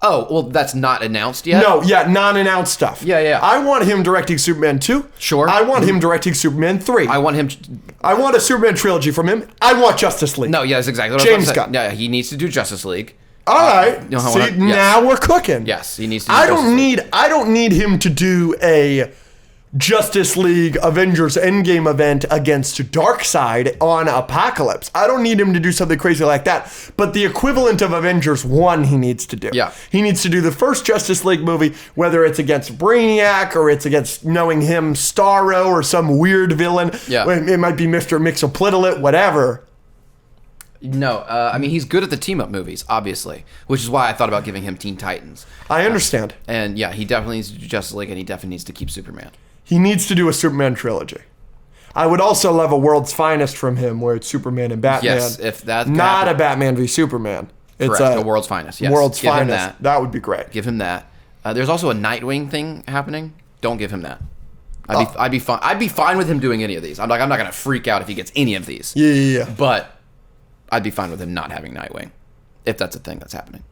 Oh, well, that's not announced yet? No, yeah, non-announced stuff. Yeah. I want him directing Superman 2. Sure. I want him directing Superman 3. I want a Superman trilogy from him. I want Justice League. No, yes, exactly. James Gunn. Yeah, he needs to do Justice League. All right. Now we're cooking. Yes, he needs to do I don't need him to do a Justice League Avengers Endgame event against Darkseid on Apocalypse. I don't need him to do something crazy like that. But the equivalent of Avengers 1 he needs to do. Yeah. He needs to do the first Justice League movie, whether it's against Brainiac or it's against knowing him Starro or some weird villain. Yeah. It might be Mr. Mixoplitolite, whatever. No, I mean, he's good at the team-up movies, obviously, which is why I thought about giving him Teen Titans. I understand. And yeah, he definitely needs to do Justice League, and he definitely needs to keep Superman. He needs to do a Superman trilogy. I would also love a World's Finest from him where it's Superman and Batman. Yes, if that not a Batman v Superman. It's a World's Finest. Yes, World's Finest. That would be great. Give him that. There's also a Nightwing thing happening. Don't give him that. I'd be fine. I'd be fine with him doing any of these. I'm not gonna freak out if he gets any of these. Yeah. But I'd be fine with him not having Nightwing, if that's a thing that's happening.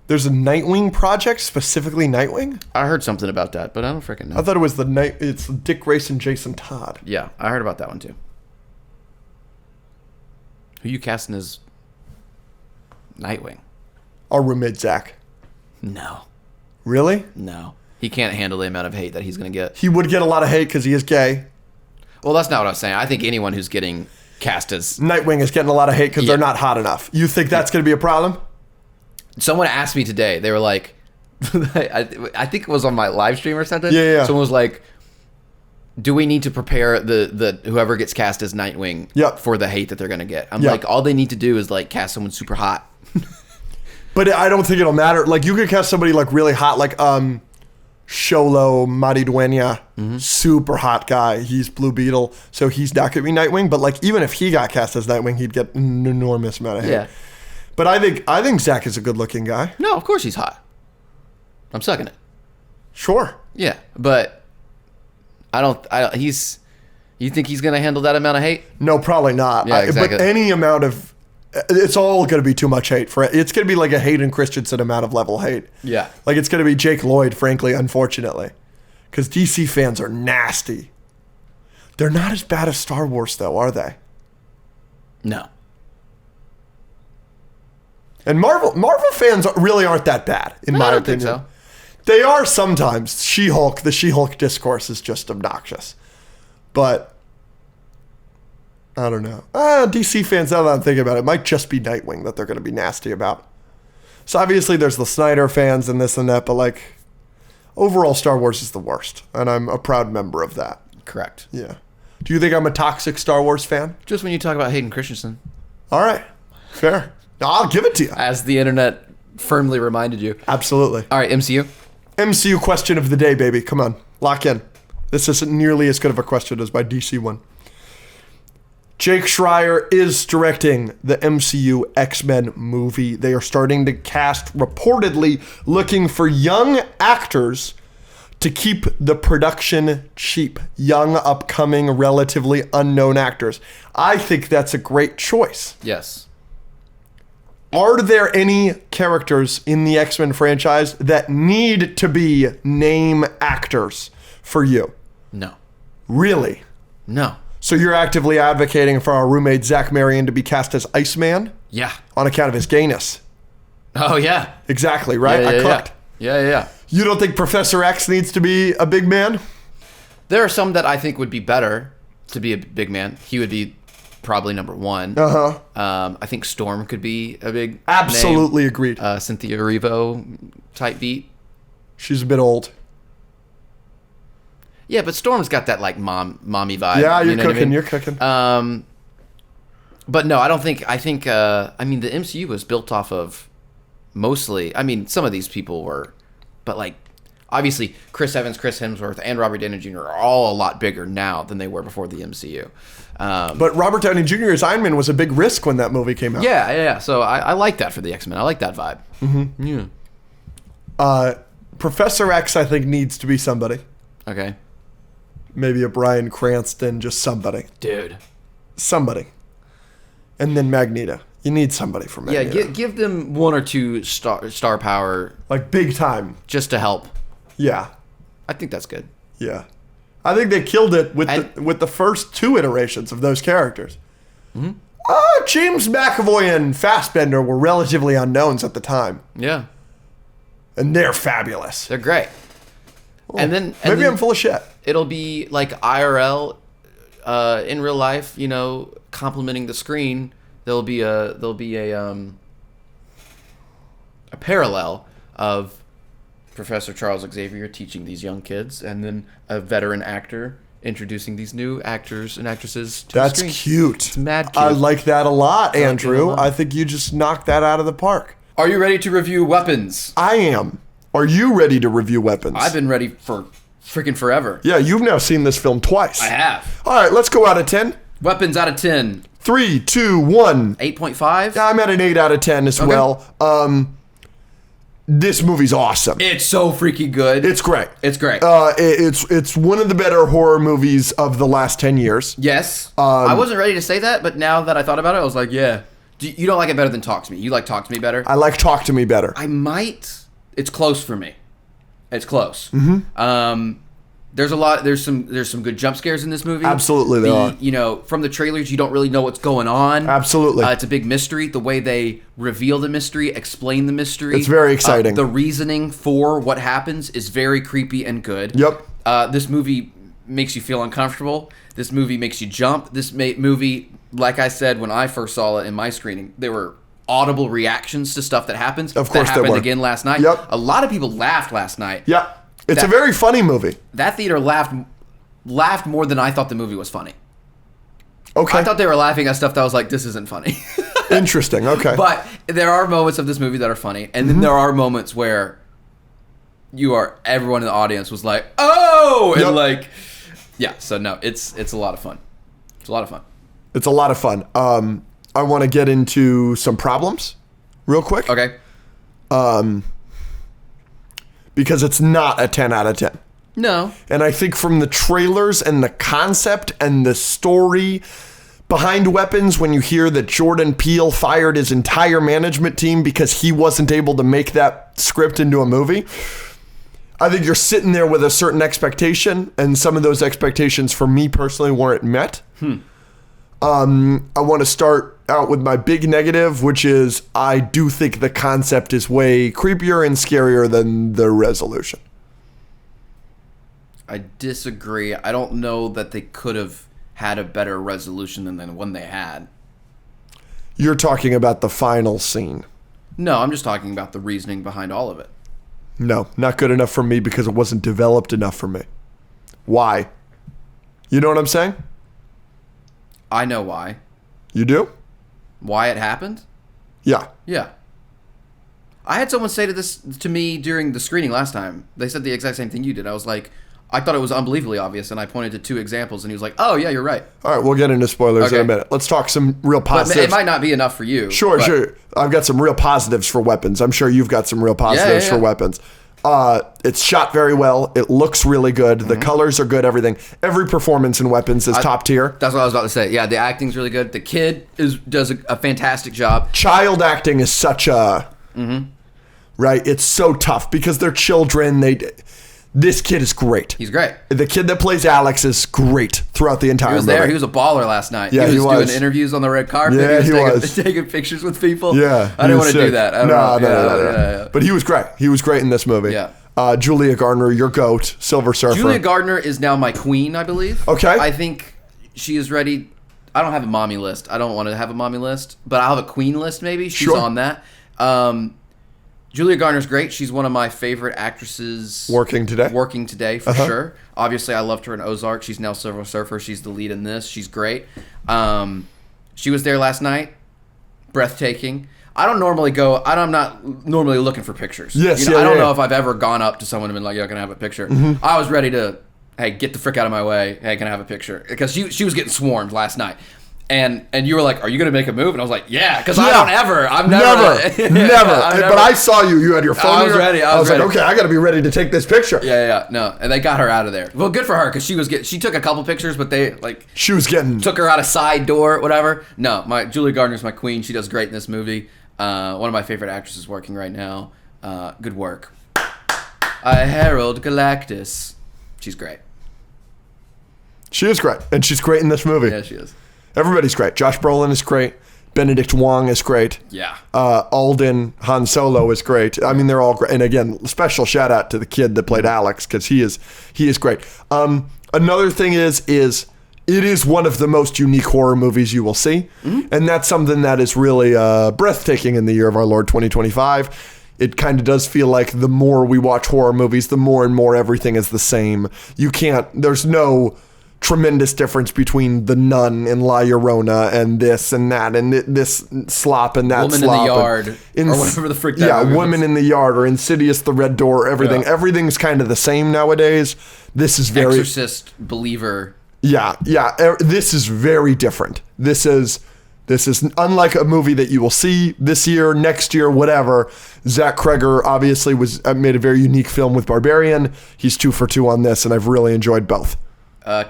There's a Nightwing project, specifically Nightwing? I heard something about that, but I don't freaking know. I thought it was it's Dick Grayson, Jason Todd. Yeah, I heard about that one too. Who you casting as Nightwing? Our roommate, Zach. No. Really? No. He can't handle the amount of hate that he's going to get. He would get a lot of hate because he is gay. Well, that's not what I was saying. I think anyone who's getting cast as... Nightwing is getting a lot of hate because they're not hot enough. You think that's going to be a problem? Someone asked me today. They were like... I think it was on my live stream or something. Yeah. Someone was like, do we need to prepare the whoever gets cast as Nightwing for the hate that they're going to get? I'm like, all they need to do is like cast someone super hot. But I don't think it'll matter. Like, you could cast somebody like really hot, like Xolo Maridueña, super hot guy. He's Blue Beetle, so he's not going to be Nightwing. But like, even if he got cast as Nightwing, he'd get an enormous amount of hate. Yeah. But I think Zach is a good-looking guy. No, of course he's hot. I'm sucking it. Sure. Yeah, but I don't. He's. You think he's going to handle that amount of hate? No, probably not. Yeah, exactly. But any amount of, it's all going to be too much hate for it. It's going to be like a Hayden Christensen amount of level hate. Yeah. Like it's going to be Jake Lloyd, frankly, unfortunately, because DC fans are nasty. They're not as bad as Star Wars, though, are they? No. And Marvel fans really aren't that bad, in my opinion. Think so. They are sometimes. She-Hulk, the She-Hulk discourse is just obnoxious. But I don't know. DC fans, now that I'm thinking about it, might just be Nightwing that they're going to be nasty about. So obviously there's the Snyder fans and this and that, but like overall Star Wars is the worst. And I'm a proud member of that. Correct. Yeah. Do you think I'm a toxic Star Wars fan? Just when you talk about Hayden Christensen. All right. Fair. I'll give it to you. As the internet firmly reminded you. Absolutely. All right, MCU. MCU question of the day, baby. Come on. Lock in. This isn't nearly as good of a question as my DC one. Jake Schreier is directing the MCU X-Men movie. They are starting to cast, reportedly looking for young actors to keep the production cheap. Young, upcoming, relatively unknown actors. I think that's a great choice. Yes. Are there any characters in the X-Men franchise that need to be name actors for you? No. Really? No. So you're actively advocating for our roommate Zach Marion to be cast as Iceman? Yeah. On account of his gayness. Oh, yeah. Exactly, right? Yeah, I cooked. Yeah. You don't think Professor X needs to be a big man? There are some that I think would be better to be a big man. He would be probably number one. I think Storm could be a big Absolutely name. agreed. Cynthia Erivo type beat. She's a bit old. Yeah, but Storm's got that like mommy vibe. Yeah, you're know cooking. what I mean? You're cooking. But no, I don't think. I mean, the MCU was built off of mostly. I mean, some of these people were, but like obviously Chris Evans, Chris Hemsworth, and Robert Downey Jr. are all a lot bigger now than they were before the MCU. But Robert Downey Jr. as Iron Man was a big risk when that movie came out. Yeah. So I like that for the X-Men. I like that vibe. Mm-hmm. Yeah. Professor X, I think, needs to be somebody. Okay. Maybe a Bryan Cranston, just somebody. Dude. Somebody. And then Magneto. You need somebody for Magneto. Yeah, give them one or two star power. Like big time. Just to help. Yeah. I think that's good. Yeah. I think they killed it with the first two iterations of those characters. Mm-hmm. James McAvoy and Fassbender were relatively unknowns at the time. Yeah. And they're fabulous. They're great. Well, maybe I'm full of shit. It'll be like IRL, in real life, complimenting the screen. There'll be a parallel of Professor Charles Xavier teaching these young kids, and then a veteran actor introducing these new actors and actresses to the screen. That's cute. It's mad cute. I like that a lot, Andrew. I think you just knocked that out of the park. Are you ready to review Weapons? I am. Are you ready to review Weapons? I've been ready for freaking forever. Yeah, you've now seen this film twice. I have. All right, let's go out of 10. Weapons out of 10. 3, 2, 1. 8.5? Yeah, I'm at an 8 out of 10 as well. This movie's awesome. It's so freaking good. It's great. It's great. It's one of the better horror movies of the last 10 years. Yes. I wasn't ready to say that, but now that I thought about it, I was like, yeah. You don't like it better than Talk to Me. You like Talk to Me better? I like Talk to Me better. I might. It's close for me. It's close. Mm-hmm. There's some good jump scares in this movie. Absolutely there are. From the trailers, you don't really know what's going on. Absolutely. It's a big mystery. The way they reveal the mystery, explain the mystery. It's very exciting. The reasoning for what happens is very creepy and good. Yep. This movie makes you feel uncomfortable. This movie makes you jump. This movie, like I said when I first saw it in my screening, there were audible reactions to stuff that happens. Of course, that happened there were. Again last night. Yep. A lot of people laughed last night. Yep. It's a very funny movie. That theater laughed more than I thought the movie was funny. Okay. I thought they were laughing at stuff that I was like, this isn't funny. Interesting. Okay. But there are moments of this movie that are funny, and then there are moments where everyone in the audience was like, oh, and Yep. like, yeah. So no, it's a lot of fun. It's a lot of fun. It's a lot of fun. I want to get into some problems real quick. Okay. Because it's not a 10 out of 10. No. And I think from the trailers and the concept and the story behind Weapons, when you hear that Jordan Peele fired his entire management team because he wasn't able to make that script into a movie, I think you're sitting there with a certain expectation, and some of those expectations for me personally weren't met. I want to start out with my big negative, which is I do think the concept is way creepier and scarier than the resolution. I disagree. I don't know that they could have had a better resolution than the one they had. You're talking about the final scene. No, I'm just talking about the reasoning behind all of it. No, not good enough for me because it wasn't developed enough for me. Why? You know what I'm saying? I know why. You do? Why it happened? Yeah. Yeah. I had someone say to me during the screening last time. They said the exact same thing you did. I was like, I thought it was unbelievably obvious, and I pointed to 2 examples, and he was like, oh, yeah, you're right. All right, we'll get into spoilers in a minute. Let's talk some real positives. But it might not be enough for you. Sure. I've got some real positives for Weapons. I'm sure you've got some real positives for Weapons. It's shot very well. It looks really good. The colors are good, everything. Every performance in Weapons is top tier. That's what I was about to say. Yeah, the acting's really good. The kid does a fantastic job. Child acting is such a... Right? It's so tough because they're children. This kid is great. He's great. The kid that plays Alex is great throughout the entire movie. He was there. He was a baller last night. Yeah, he was doing interviews on the red carpet. Yeah, he was taking pictures with people. Yeah. I didn't want to do that. No. But he was great. He was great in this movie. Yeah. Julia Gardner, your GOAT, Silver Surfer. Julia Gardner is now my queen, I believe. Okay. I think she is ready. I don't have a mommy list. I don't want to have a mommy list, but I'll have a queen list maybe. She's on that. Julia Garner's great. She's one of my favorite actresses working today for sure. Obviously, I loved her in Ozark. She's now Silver Surfer. She's the lead in this. She's great. She was there last night. Breathtaking. I'm not normally looking for pictures. Yes, I don't know if I've ever gone up to someone and been like, yeah, can I have a picture? I was ready to, hey, get the frick out of my way. Hey, can I have a picture? Because she was getting swarmed last night. And you were like, are you going to make a move? And I was like, yeah, because I don't ever. I've never. Never. But I saw you. You had your phone. I was ready. I was like, okay, I got to be ready to take this picture. Yeah. No. And they got her out of there. Well, good for her because she took a couple pictures, but she was getting took her out a side door, whatever. No, Julia Gardner's my queen. She does great in this movie. One of my favorite actresses working right now. Good work. Harold Galactus. She's great. She is great. And she's great in this movie. Yeah, she is. Everybody's great. Josh Brolin is great. Benedict Wong is great. Yeah. Alden Han Solo is great. I mean, they're all great. And again, special shout out to the kid that played Alex because he is great. Another thing is it is one of the most unique horror movies you will see. And that's something that is really breathtaking in the year of our Lord 2025. It kind of does feel like the more we watch horror movies, the more and more everything is the same. There's no tremendous difference between The Nun and La Llorona and this and that and this slop and that Woman slop. in the Yard or whatever the frick that movie Woman in the Yard or Insidious, The Red Door, everything. Yeah. Everything's kind of the same nowadays. This is very... Exorcist, Believer. Yeah. This is very different. This is unlike a movie that you will see this year, next year, whatever. Zach Kreger obviously made a very unique film with Barbarian. He's 2 for 2 on this, and I've really enjoyed both.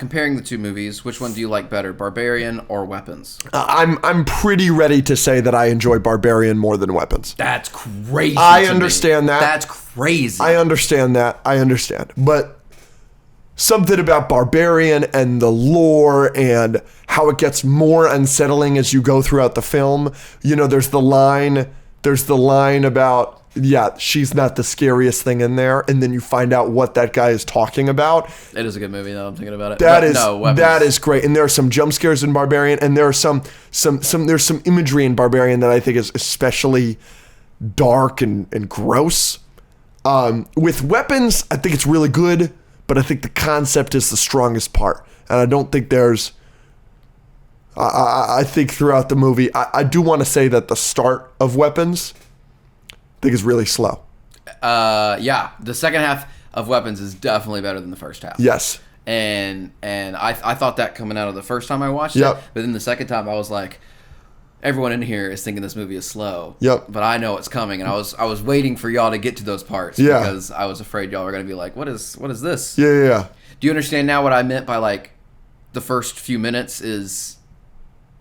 Comparing the two movies, which one do you like better, Barbarian or Weapons? I'm pretty ready to say that I enjoy Barbarian more than Weapons. That's crazy. I understand that. That's crazy. I understand that. But something about Barbarian and the lore and how it gets more unsettling as you go throughout the film. There's the line about, she's not the scariest thing in there, and then you find out what that guy is talking about. It is a good movie, though. I'm thinking about it. That is great, and there are some jump scares in Barbarian, and there are some imagery in Barbarian that I think is especially dark and gross. With Weapons, I think it's really good, but I think the concept is the strongest part, and I don't think there's. I think throughout the movie, I do want to say that the start of Weapons, I think is really slow. Yeah, the second half of Weapons is definitely better than the first half. Yes. And I thought that coming out of the first time I watched it, but then the second time I was like, everyone in here is thinking this movie is slow. Yep. But I know it's coming, and I was waiting for y'all to get to those parts because I was afraid y'all were gonna be like, what is this? Yeah. Do you understand now what I meant by like the first few minutes is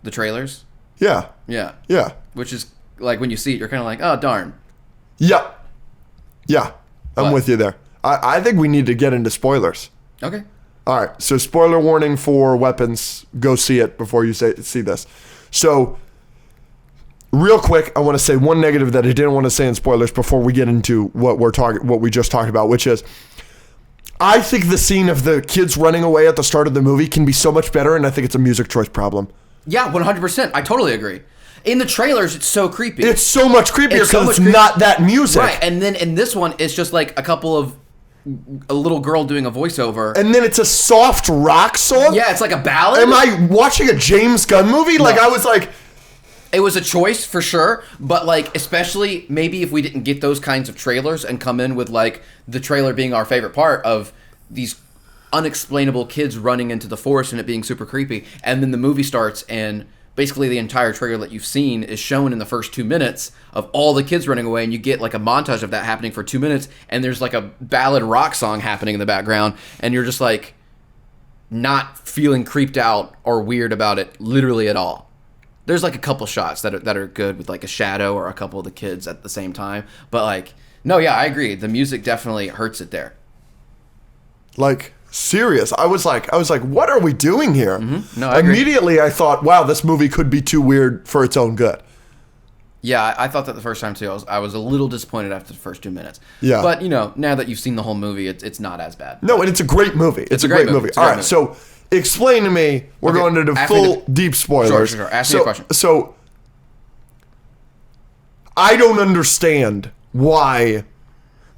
the trailers? Yeah. Yeah. Which is like when you see it, you're kind of like, oh darn. Yeah. I'm with you there. I think we need to get into spoilers. Okay. All right, so spoiler warning for Weapons. Go see it before you see this. So, real quick, I want to say one negative that I didn't want to say in spoilers before we get into what we just talked about, which is, I think the scene of the kids running away at the start of the movie can be so much better, and I think it's a music choice problem. Yeah, 100%. I totally agree. In the trailers, it's so creepy. It's so much creepier because it's not that music. Right, and then in this one, it's just like a little girl doing a voiceover. And then it's a soft rock song? Yeah, it's like a ballad. Am I watching a James Gunn movie? No. Like, I was like... It was a choice for sure, but like, especially maybe if we didn't get those kinds of trailers and come in with like the trailer being our favorite part of these unexplainable kids running into the forest and it being super creepy, and then the movie starts and basically the entire trailer that you've seen is shown in the first 2 minutes of all the kids running away, and you get like a montage of that happening for 2 minutes, and there's like a ballad rock song happening in the background, and you're just like not feeling creeped out or weird about it literally at all. There's like a couple shots that are good with like a shadow or a couple of the kids at the same time, but like, no, yeah, I agree. The music definitely hurts it there. Like, serious. I was like, what are we doing here? Mm-hmm. No, I agree. Immediately I thought, wow, this movie could be too weird for its own good. Yeah, I thought that the first time too. I was a little disappointed after the first 2 minutes. Yeah. But, you know, now that you've seen the whole movie, it's not as bad. No, and it's a great movie. It's a great movie. All right, so explain to me. We're going into full deep spoilers. Sure. Ask me a question. So, I don't understand why...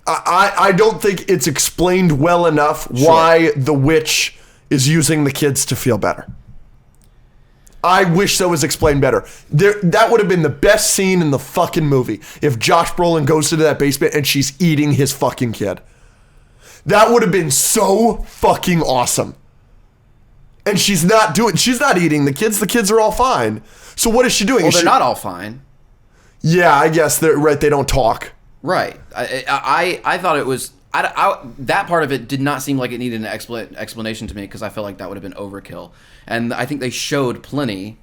I don't think it's explained well enough why the witch is using the kids to feel better. I wish that was explained better. That would have been the best scene in the fucking movie if Josh Brolin goes into that basement and she's eating his fucking kid. That would have been so fucking awesome. And she's not eating the kids. The kids are all fine. So what is she doing? Well, they're not all fine. Yeah, I guess they're right. They don't talk. Right. I thought it was... that part of it did not seem like it needed an explanation to me because I felt like that would have been overkill. And I think they showed plenty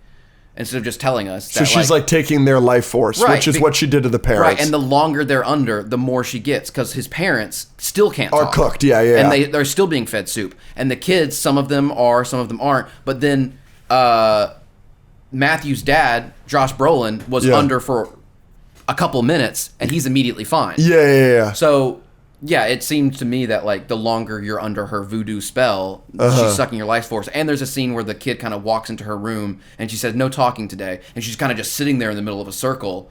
instead of just telling us. So she's like taking their life force, which is what she did to the parents. Right, and the longer they're under, the more she gets because his parents still can't talk. Are cooked, yeah. And they're still being fed soup. And the kids, some of them are, some of them aren't. But then Matthew's dad, Josh Brolin, was under for a couple minutes, and he's immediately fine. Yeah. So, yeah, it seemed to me that, like, the longer you're under her voodoo spell, she's sucking your life force. And there's a scene where the kid kind of walks into her room, and she says, no talking today. And she's kind of just sitting there in the middle of a circle.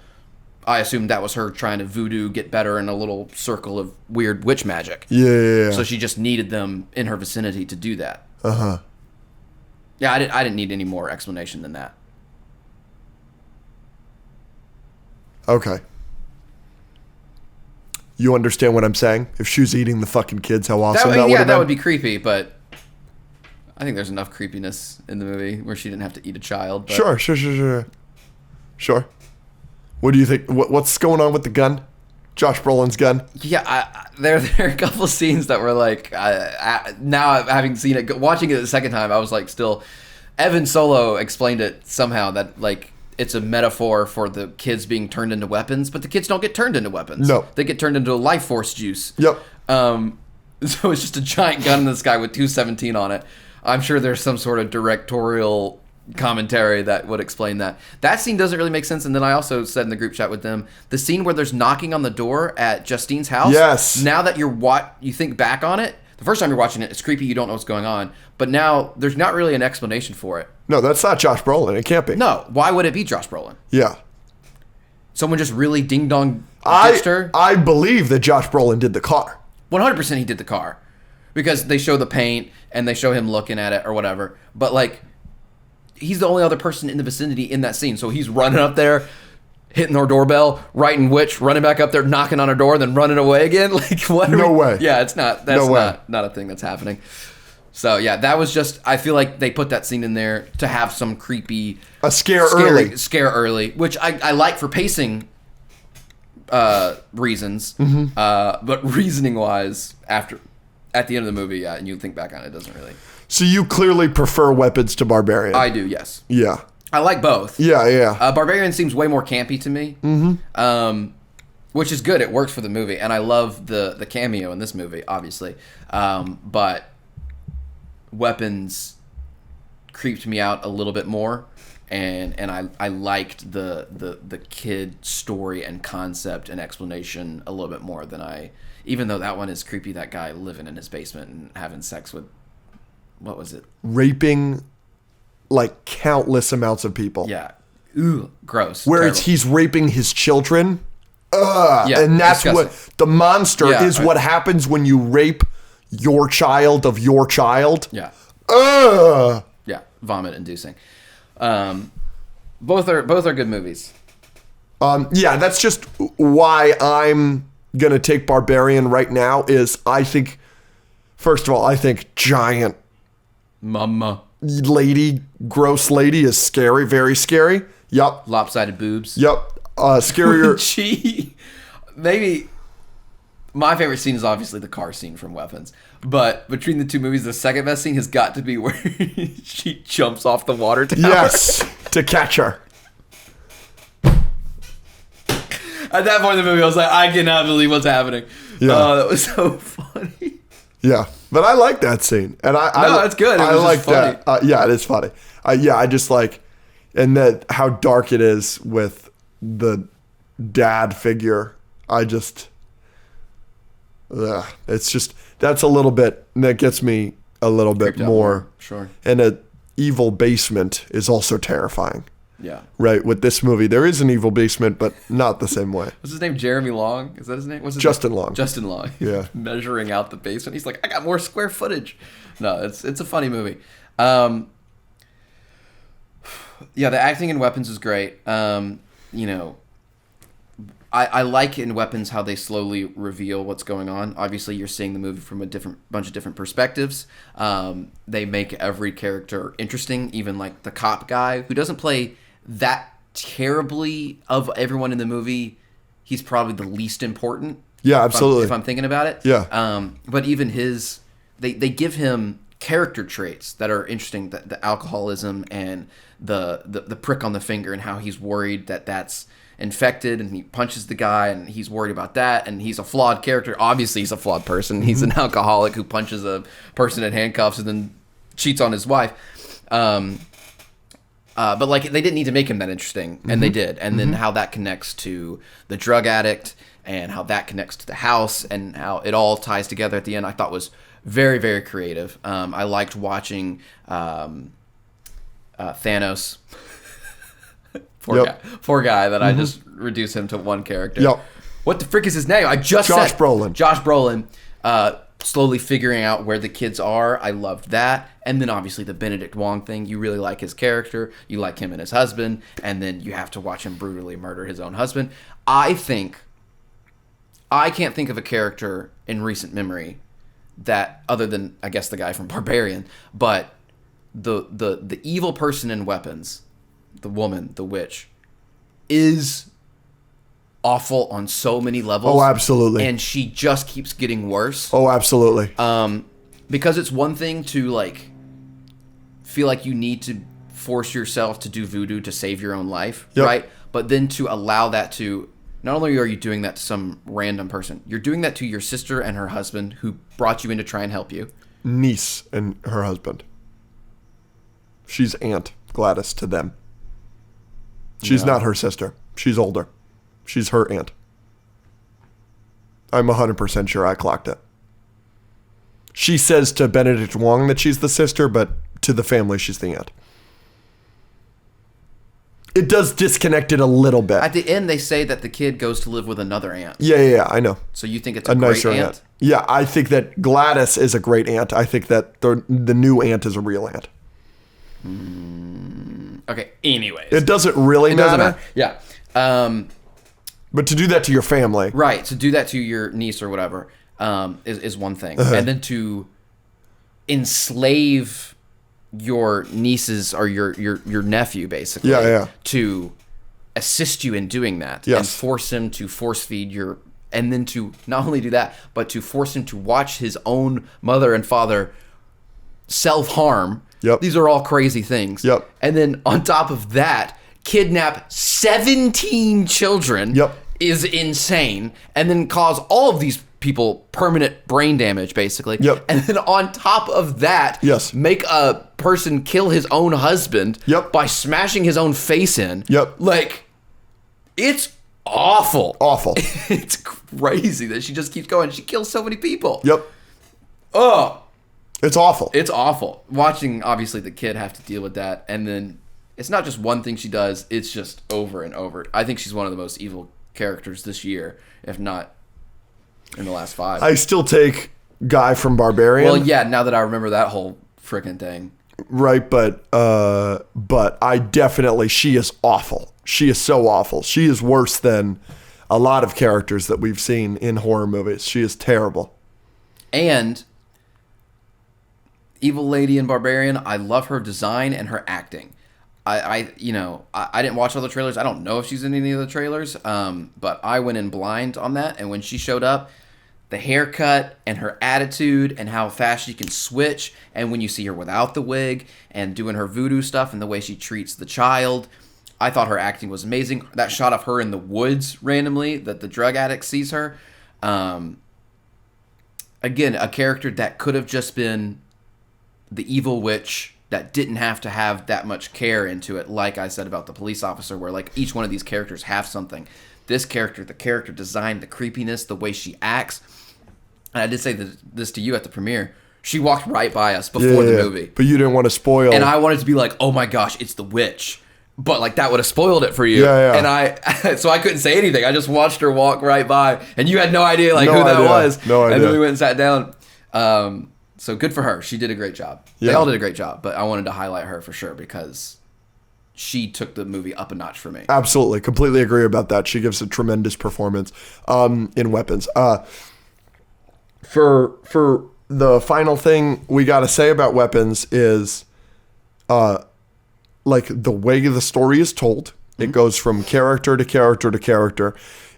I assumed that was her trying to voodoo get better in a little circle of weird witch magic. Yeah. So she just needed them in her vicinity to do that. Uh-huh. Yeah, I didn't need any more explanation than that. Okay. You understand what I'm saying? If she was eating the fucking kids, how awesome that would have been? That would be creepy, but I think there's enough creepiness in the movie where she didn't have to eat a child. But... Sure. What do you think? What's going on with the gun? Josh Brolin's gun? Yeah, there are a couple scenes that were like, now having seen it, watching it the second time, I was like still... Evan Solo explained it somehow that like... It's a metaphor for the kids being turned into weapons, but the kids don't get turned into weapons. No. They get turned into a life force juice. Yep. So it's just a giant gun in the sky with 217 on it. I'm sure there's some sort of directorial commentary that would explain that. That scene doesn't really make sense, and then I also said in the group chat with them, the scene where there's knocking on the door at Justine's house. Yes. Now that you think back on it, the first time you're watching it, it's creepy, you don't know what's going on. But now, there's not really an explanation for it. No, that's not Josh Brolin. It can't be. No. Why would it be Josh Brolin? Yeah. Someone just really ding-dong ditched her? I believe that Josh Brolin did the car. 100% he did the car. Because they show the paint, and they show him looking at it, or whatever. But, like, he's the only other person in the vicinity in that scene. So he's running up there. hitting our doorbell, writing witch, running back up there, knocking on our door, then running away again. Like, what? No way. Yeah, it's not. That's not a thing that's happening. So yeah, that was just. I feel like they put that scene in there to have some creepy, scare early, which I like for pacing reasons. But reasoning wise, at the end of the movie, yeah, and you think back on it, doesn't really. So you clearly prefer Weapons to Barbarian. I do, yes. Yeah. I like both. Yeah. Barbarian seems way more campy to me, which is good. It works for the movie, and I love the cameo in this movie, obviously. But Weapons creeped me out a little bit more, and I liked the kid story and concept and explanation a little bit more than even though that one is creepy, that guy living in his basement and having sex with, what was it? Raping like countless amounts of people. Yeah. Ooh, gross. Where terrible. he's raping his children. Yeah, and that's disgusting. what the monster is. What happens when you rape your child of your child. Yeah. Yeah, vomit inducing. Both are good movies. Yeah, that's just why I'm gonna take Barbarian right now. Is I think, first of all, I think giant Mama. Lady, gross lady is scary, very scary. Yup. Lopsided boobs. Yup. Scarier. Maybe my favorite scene is obviously the car scene from Weapons. But between the two movies, the second best scene has got to be where she jumps off the water tower. Yes, to catch her. At that point in the movie, I was like, I cannot believe what's happening. Yeah. Oh, that was so funny. Yeah, but I like that scene, and it's good. I like funny. that. Yeah, it is funny. I just like, and that how dark it is with the dad figure. It's just that's a little bit that gets me a little bit more. Sure. And an evil basement is also terrifying. Yeah. Right. With this movie, there is an evil basement, but not the same way. What's his name? Jeremy Long? Is that his name? What's his Justin name? Long. Justin Long. Yeah. Measuring out the basement. He's like, I got more square footage. No, it's a funny movie. Yeah, the acting in Weapons is great. I like in Weapons how they slowly reveal what's going on. Obviously, you're seeing the movie from a bunch of different perspectives. They make every character interesting, even like the cop guy who doesn't play that terribly of everyone in the movie. He's probably the least important. Yeah, absolutely. If I'm thinking about it. Yeah. But even they give him character traits that are interesting. The alcoholism and the prick on the finger and how he's worried that's infected, and he punches the guy and he's worried about that, and he's a flawed character. Obviously he's a flawed person. He's an alcoholic who punches a person in handcuffs and then cheats on his wife. But like they didn't need to make him that interesting, and they did. And then how that connects to the drug addict and how that connects to the house and how it all ties together at the end, I thought was very, very creative. I liked watching Thanos. Poor guy that I just reduce him to one character. Yep. What the frick is his name? I just Josh said Brolin. Josh Brolin. Slowly figuring out where the kids are. I loved that. And then obviously the Benedict Wong thing. You really like his character. You like him and his husband. And then you have to watch him brutally murder his own husband. I can't think of a character in recent memory that, other than, I guess, the guy from Barbarian, but the evil person in Weapons, the woman, the witch, is awful on so many levels. Oh, absolutely. And she just keeps getting worse. Oh, absolutely. Because it's one thing to like feel like you need to force yourself to do voodoo to save your own life, right? But then to allow that to, not only are you doing that to some random person, you're doing that to your sister and her husband who brought you in to try and help you. Niece and her husband. She's Aunt Gladys to them. She's not her sister. She's older. She's her aunt. I'm 100% sure I clocked it. She says to Benedict Wong that she's the sister, but to the family, she's the aunt. It does disconnect it a little bit. At the end, they say that the kid goes to live with another aunt. Yeah, I know. So you think it's a great nicer aunt? Yeah, I think that Gladys is a great aunt. I think that the new aunt is a real aunt. Okay, anyways. It doesn't really matter. Yeah. But to do that to your family. Right. To do that to your niece or whatever is one thing. And then to enslave your nieces or your nephew, basically, to assist you in doing that. And force him to force feed your... And then to not only do that, but to force him to watch his own mother and father self-harm. Yep. These are all crazy things. Yep. And then on top of that, kidnap 17 children is insane. And then cause all of these people permanent brain damage, basically. Yep. And then on top of that, make a person kill his own husband by smashing his own face in. Like, it's awful. It's crazy that she just keeps going. She kills so many people. Oh. It's awful. It's awful. Watching, obviously, the kid have to deal with that. And then it's not just one thing she does. It's just over and over. I think she's one of the most evil characters this year, if not in the last 5. I still take Guy from Barbarian. Well, yeah, now that I remember that whole freaking thing. Right, but I definitely... She is awful. She is so awful. She is worse than a lot of characters that we've seen in horror movies. She is terrible. And... Evil Lady in Barbarian, I love her design and her acting. I didn't watch all the trailers. I don't know if she's in any of the trailers, but I went in blind on that. And when she showed up, the haircut and her attitude and how fast she can switch, and when you see her without the wig and doing her voodoo stuff and the way she treats the child, I thought her acting was amazing. That shot of her in the woods randomly, that the drug addict sees her. Again, a character that could have just been the evil witch that didn't have to have that much care into it, like I said about the police officer, where like each one of these characters have something. This character, the character design, the creepiness, the way she acts. And I did say this to you at the premiere. She walked right by us before the movie. But you didn't want to spoil. And I wanted to be like, oh my gosh, it's the witch. But like that would have spoiled it for you. And so I couldn't say anything. I just watched her walk right by. And you had no idea who that was. No idea. And then we went and sat down. So good for her. She did a great job. They all did a great job, but I wanted to highlight her for sure because she took the movie up a notch for me. Absolutely. Completely agree about that. She gives a tremendous performance in Weapons. For the final thing we got to say about Weapons is like the way the story is told. It goes from character to character to character.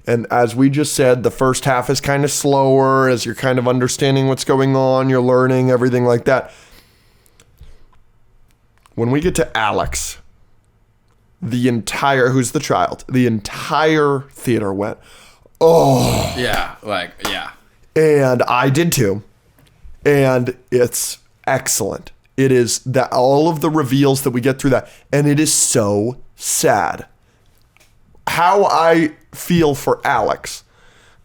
And as we just said, the first half is kind of slower as you're kind of understanding what's going on. You're learning, everything like that. When we get to Alex, who's the child, the entire theater went, oh. Yeah. And I did too. And it's excellent. It is that all of the reveals that we get through that. And it is so sad. How I feel for Alex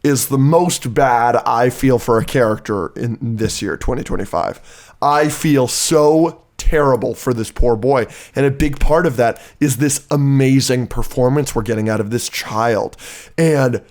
is the most bad I feel for a character in this year, 2025. I feel so terrible for this poor boy. And a big part of that is this amazing performance we're getting out of this child. And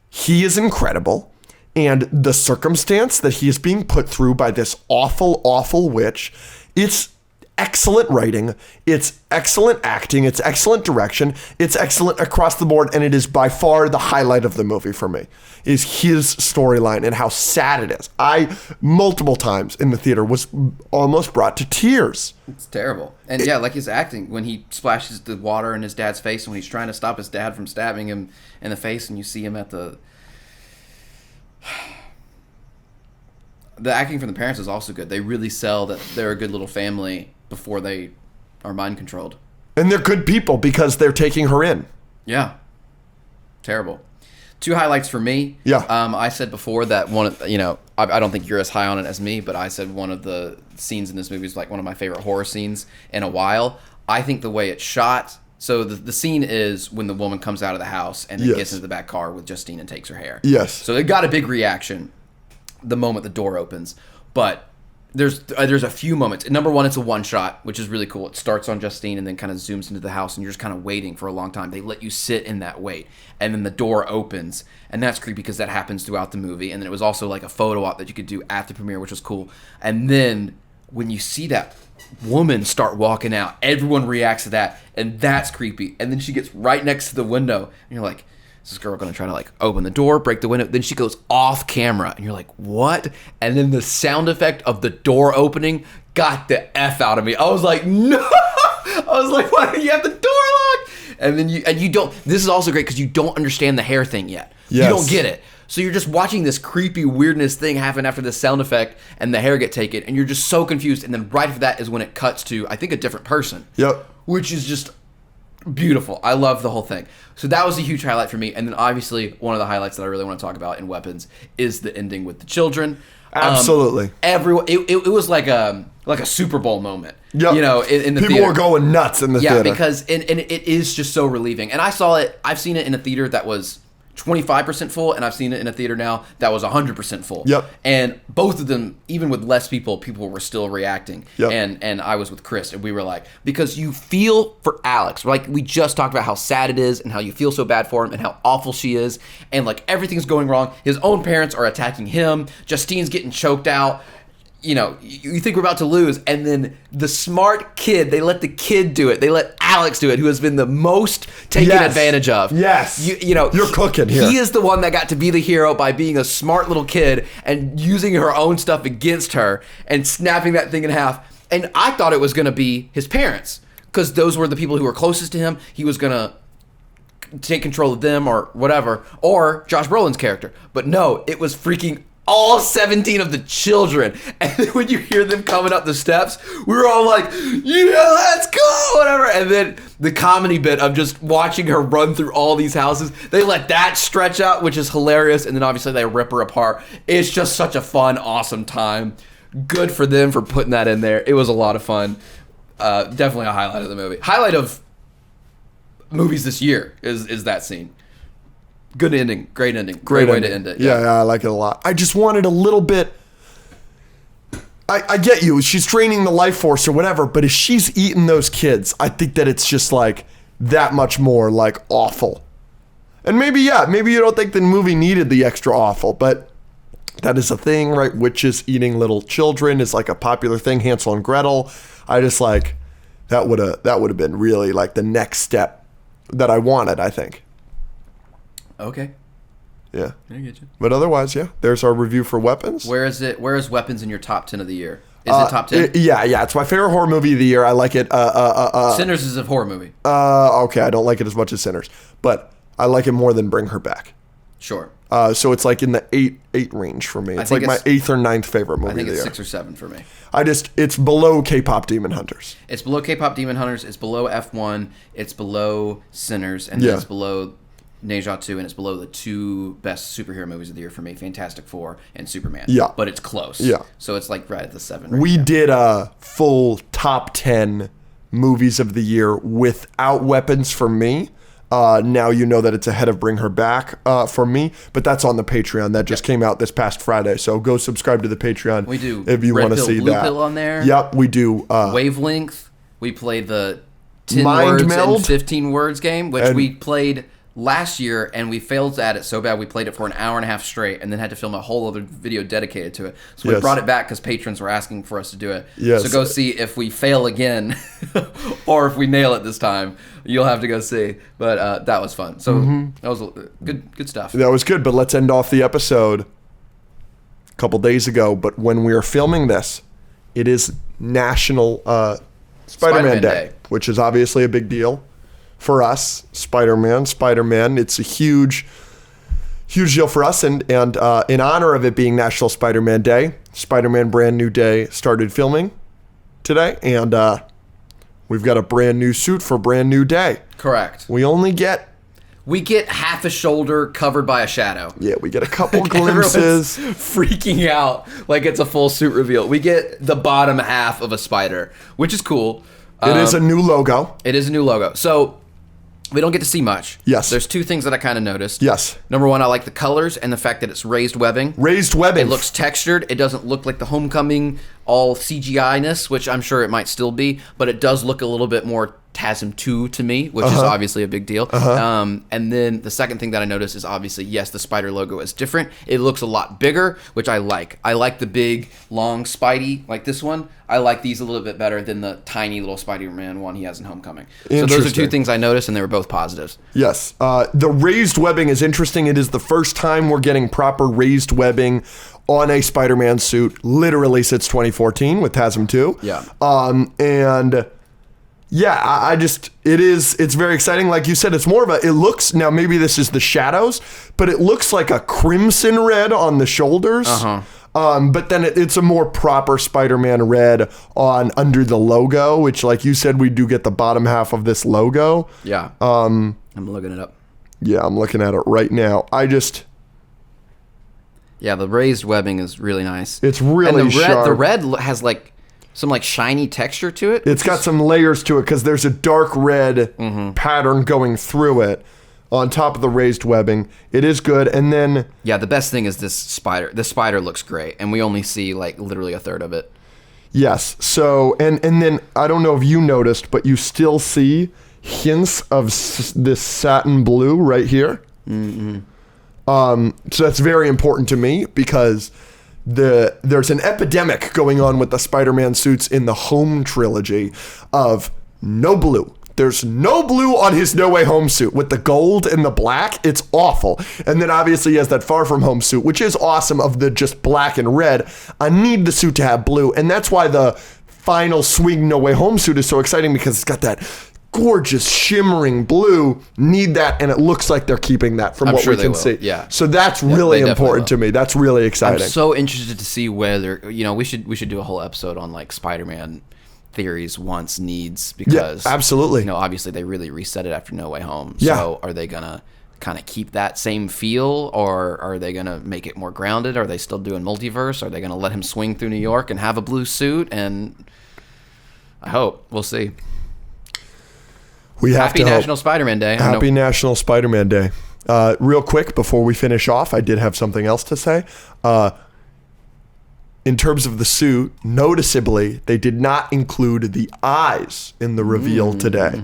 he is incredible. And the circumstance that he is being put through by this awful, awful witch, it's excellent writing, it's excellent acting, it's excellent direction, it's excellent across the board, and it is by far the highlight of the movie for me, is his storyline and how sad it is. I, multiple times in the theater, was almost brought to tears. It's terrible. And like his acting, when he splashes the water in his dad's face, when he's trying to stop his dad from stabbing him in the face, and you see him at the acting from the parents is also good. They really sell that they're a good little family before they are mind controlled. And they're good people because they're taking her in. Yeah. Terrible. 2 highlights for me. Yeah. I said before that I don't think you're as high on it as me, but I said one of the scenes in this movie is like one of my favorite horror scenes in a while. I think the way it's shot. So the scene is when the woman comes out of the house and then gets into the back car with Justine and takes her hair. Yes. So it got a big reaction the moment the door opens. But there's a few moments. Number one, it's a one shot, which is really cool. It starts on Justine and then kind of zooms into the house, and you're just kind of waiting for a long time. They let you sit in that wait, and then the door opens, and that's creepy because that happens throughout the movie. And then it was also like a photo op that you could do at the premiere, which was cool. And then when you see that woman start walking out, everyone reacts to that, and that's creepy. And then she gets right next to the window, and you're like, is this girl gonna try to like open the door, break the window? Then she goes off camera, and you're like, what? And then the sound effect of the door opening got the F out of me. I was like, no. I was like, why do you have the door locked? And then you don't. This is also great because you don't understand the hair thing yet. Yes. You don't get it. So you're just watching this creepy weirdness thing happen after the sound effect and the hair get taken, and you're just so confused. And then right after that is when it cuts to, I think, a different person. Yep. Which is just beautiful. I love the whole thing. So that was a huge highlight for me. And then obviously one of the highlights that I really want to talk about in Weapons is the ending with the children. Absolutely. Everyone. It was like a Super Bowl moment. Yep. You know, in the people theater. were going nuts in the theater. Yeah, because and it is just so relieving. And I've seen it in a theater that was 25% full, and I've seen it in a theater now that was 100% full. Yep. And both of them, even with less people were still reacting. Yep. And I was with Chris, and we were like, because you feel for Alex. Like, we just talked about how sad it is and how you feel so bad for him and how awful she is. And, like, everything's going wrong. His own parents are attacking him. Justine's getting choked out. You know, you think we're about to lose, and then the smart kid, they let the kid do it. They let Alex do it, who has been the most taken advantage of. Yes. You know, you're cooking here. He is the one that got to be the hero by being a smart little kid and using her own stuff against her and snapping that thing in half. And I thought it was going to be his parents, because those were the people who were closest to him. He was going to take control of them or whatever, or Josh Brolin's character. But no, it was freaking all 17 of the children. And then when you hear them coming up the steps, we were all like, yeah, let's go, whatever. And then the comedy bit of just watching her run through all these houses, they let that stretch out, which is hilarious. And then obviously they rip her apart. It's just such a fun, awesome time. Good for them for putting that in there. It was a lot of fun. Definitely a highlight of the movie. Highlight of movies this year is that scene. Good ending. Great ending. Great way to end it. Yeah, I like it a lot. I just wanted a little bit. I get you. She's draining the life force or whatever, but if she's eating those kids, I think that it's just like that much more like awful. And maybe you don't think the movie needed the extra awful, but that is a thing, right? Witches eating little children is like a popular thing. Hansel and Gretel. I just like that would have been really like the next step that I wanted, I think. Okay. Yeah. I get you. But otherwise, yeah. There's our review for Weapons. Where is Weapons in your top 10 of the year? Is it top 10? Yeah. It's my favorite horror movie of the year. I like it. Sinners is a horror movie. Okay. I don't like it as much as Sinners, but I like it more than Bring Her Back. Sure. So it's like in the 8 range for me. It's like my 8th or 9th favorite movie of the year. I think it's 6 or 7 for me. It's below K-pop Demon Hunters. It's below K-pop Demon Hunters. It's below F1. It's below Sinners. And then it's below Neja 2, and it's below the 2 best superhero movies of the year for me, Fantastic Four and Superman. Yeah. But it's close. Yeah. So it's like right at the 7. We did a full top 10 movies of the year without Weapons for me. Now you know that it's ahead of Bring Her Back for me, but that's on the Patreon. That just came out this past Friday. So go subscribe to the Patreon. We do if you want to see Blue that. Pill on there. Yep, we do. Wavelength. We play the 10 Mind words Meld. and 15 words game, which we played last year, and we failed at it so bad we played it for an hour and a half straight and then had to film a whole other video dedicated to it. So we brought it back because patrons were asking for us to do it. Yes. So go see if we fail again or if we nail it this time. You'll have to go see. But that was fun. So that was good stuff. That was good, but let's end off the episode a couple days ago. But when we are filming this, it is National Spider-Man Day, which is obviously a big deal. For us, Spider-Man, it's a huge deal for us. And in honor of it being National Spider-Man Day, Spider-Man Brand New Day started filming today. And we've got a brand new suit for Brand New Day. Correct. We get half a shoulder covered by a shadow. Yeah, we get a couple glimpses. Freaking out like it's a full suit reveal. We get the bottom half of a spider, which is cool. It is a new logo. It is a new logo. So we don't get to see much. Yes. There's 2 things that I kind of noticed. Yes. Number 1, I like the colors and the fact that it's raised webbing. Raised webbing. It looks textured. It doesn't look like the Homecoming all CGI-ness, which I'm sure it might still be, but it does look a little bit more TASM 2 to me, which is obviously a big deal. And then the second thing that I noticed is obviously, yes, the Spider logo is different. It looks a lot bigger, which I like. I like the big, long Spidey, like this one. I like these a little bit better than the tiny little Spider-Man one he has in Homecoming. So those are two things I noticed, and they were both positives. Yes. The raised webbing is interesting. It is the first time we're getting proper raised webbing on a Spider-Man suit, literally since 2014 with TASM 2. Yeah. And... yeah, it's very exciting. Like you said, it's more of it looks, now maybe this is the shadows, but it looks like a crimson red on the shoulders. But then it's a more proper Spider-Man red under the logo, which like you said, we do get the bottom half of this logo. Yeah. I'm looking it up. Yeah, I'm looking at it right now. Yeah, the raised webbing is really nice. It's really sharp. The red has like some like shiny texture to it. It's got some layers to it because there's a dark red pattern going through it on top of the raised webbing. It is good. And then... yeah, the best thing is this spider. The spider looks great, and we only see like literally a third of it. Yes. So, and then I don't know if you noticed, but you still see hints of this satin blue right here. So that's very important to me because... there's an epidemic going on with the Spider-Man suits in the Home trilogy of no blue. There's no blue on his No Way Home suit with the gold and the black. It's awful. And then obviously he has that Far From Home suit, which is awesome, of the just black and red. I need the suit to have blue. And that's why the final swing No Way Home suit is so exciting, because it's got that gorgeous shimmering blue. Need that, and it looks like they're keeping that from what we can see. Yeah. So that's really important to me. That's really exciting. I'm so interested to see whether, we should do a whole episode on like Spider-Man theories, wants, needs, because absolutely. Obviously they really reset it after No Way Home. Yeah. So are they gonna kind of keep that same feel, or are they gonna make it more grounded? Are they still doing multiverse? Are they gonna let him swing through New York and have a blue suit? And I hope. We'll see. Happy National Spider-Man Day. Happy National Spider-Man Day. Real quick, before we finish off, I did have something else to say. In terms of the suit, noticeably, they did not include the eyes in the reveal today.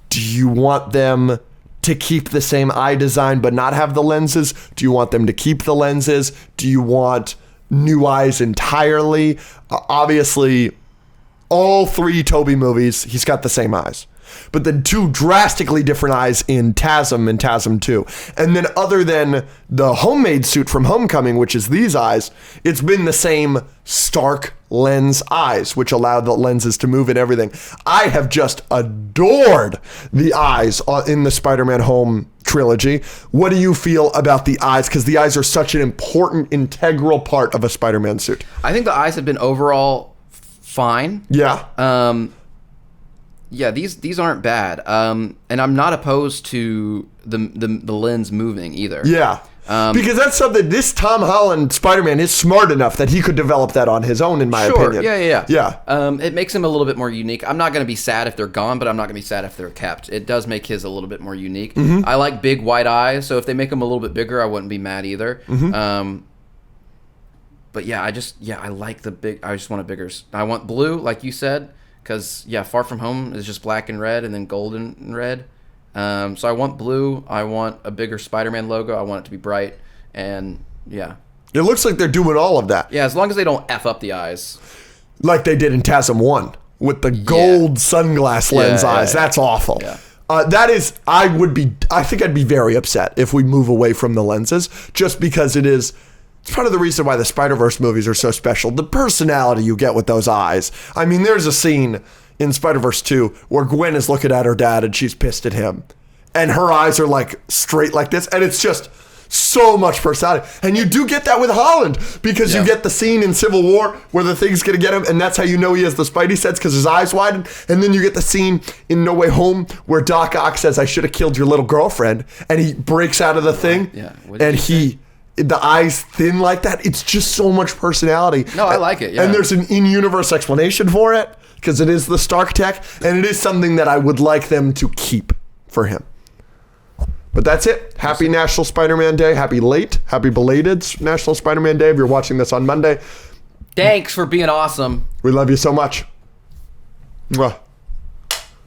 Do you want them to keep the same eye design but not have the lenses? Do you want them to keep the lenses? Do you want new eyes entirely? Obviously, all three Tobey movies, he's got the same eyes. But then two drastically different eyes in TASM and TASM 2. And then other than the homemade suit from Homecoming, which is these eyes, it's been the same Stark lens eyes, which allow the lenses to move and everything. I have just adored the eyes in the Spider-Man Home trilogy. What do you feel about the eyes? Because the eyes are such an important, integral part of a Spider-Man suit. I think the eyes have been overall fine. Yeah. Yeah, these aren't bad, and I'm not opposed to the lens moving either. Yeah, because that's something this Tom Holland Spider-Man is smart enough that he could develop that on his own, in my opinion. Yeah. It makes him a little bit more unique. I'm not going to be sad if they're gone, but I'm not going to be sad if they're kept. It does make his a little bit more unique. I like big white eyes, so if they make them a little bit bigger, I wouldn't be mad either. But yeah, I like the big. I just want a bigger. I want blue, like you said. Because, Far From Home is just black and red and then golden and red. So I want blue. I want a bigger Spider-Man logo. I want it to be bright. And, yeah. It looks like they're doing all of that. Yeah, as long as they don't F up the eyes. Like they did in TASM 1 with the gold sunglass lens eyes. That's awful. Yeah. I think I'd be very upset if we move away from the lenses, just because it's part of the reason why the Spider-Verse movies are so special. The personality you get with those eyes. I mean, there's a scene in Spider-Verse 2 where Gwen is looking at her dad and she's pissed at him. And her eyes are like straight like this. And it's just so much personality. And you do get that with Holland, because you get the scene in Civil War where the thing's going to get him. And that's how you know he has the Spidey sense, because his eyes widen. And then you get the scene in No Way Home where Doc Ock says, "I should have killed your little girlfriend." And he breaks out of the thing. Yeah. And the eyes thin like that. It's just so much personality. No, I like it. Yeah. And there's an in-universe explanation for it, because it is the Stark tech, and it is something that I would like them to keep for him. But that's it. Happy National Spider-Man Day. Happy belated National Spider-Man Day if you're watching this on Monday. Thanks for being awesome. We love you so much. Mwah.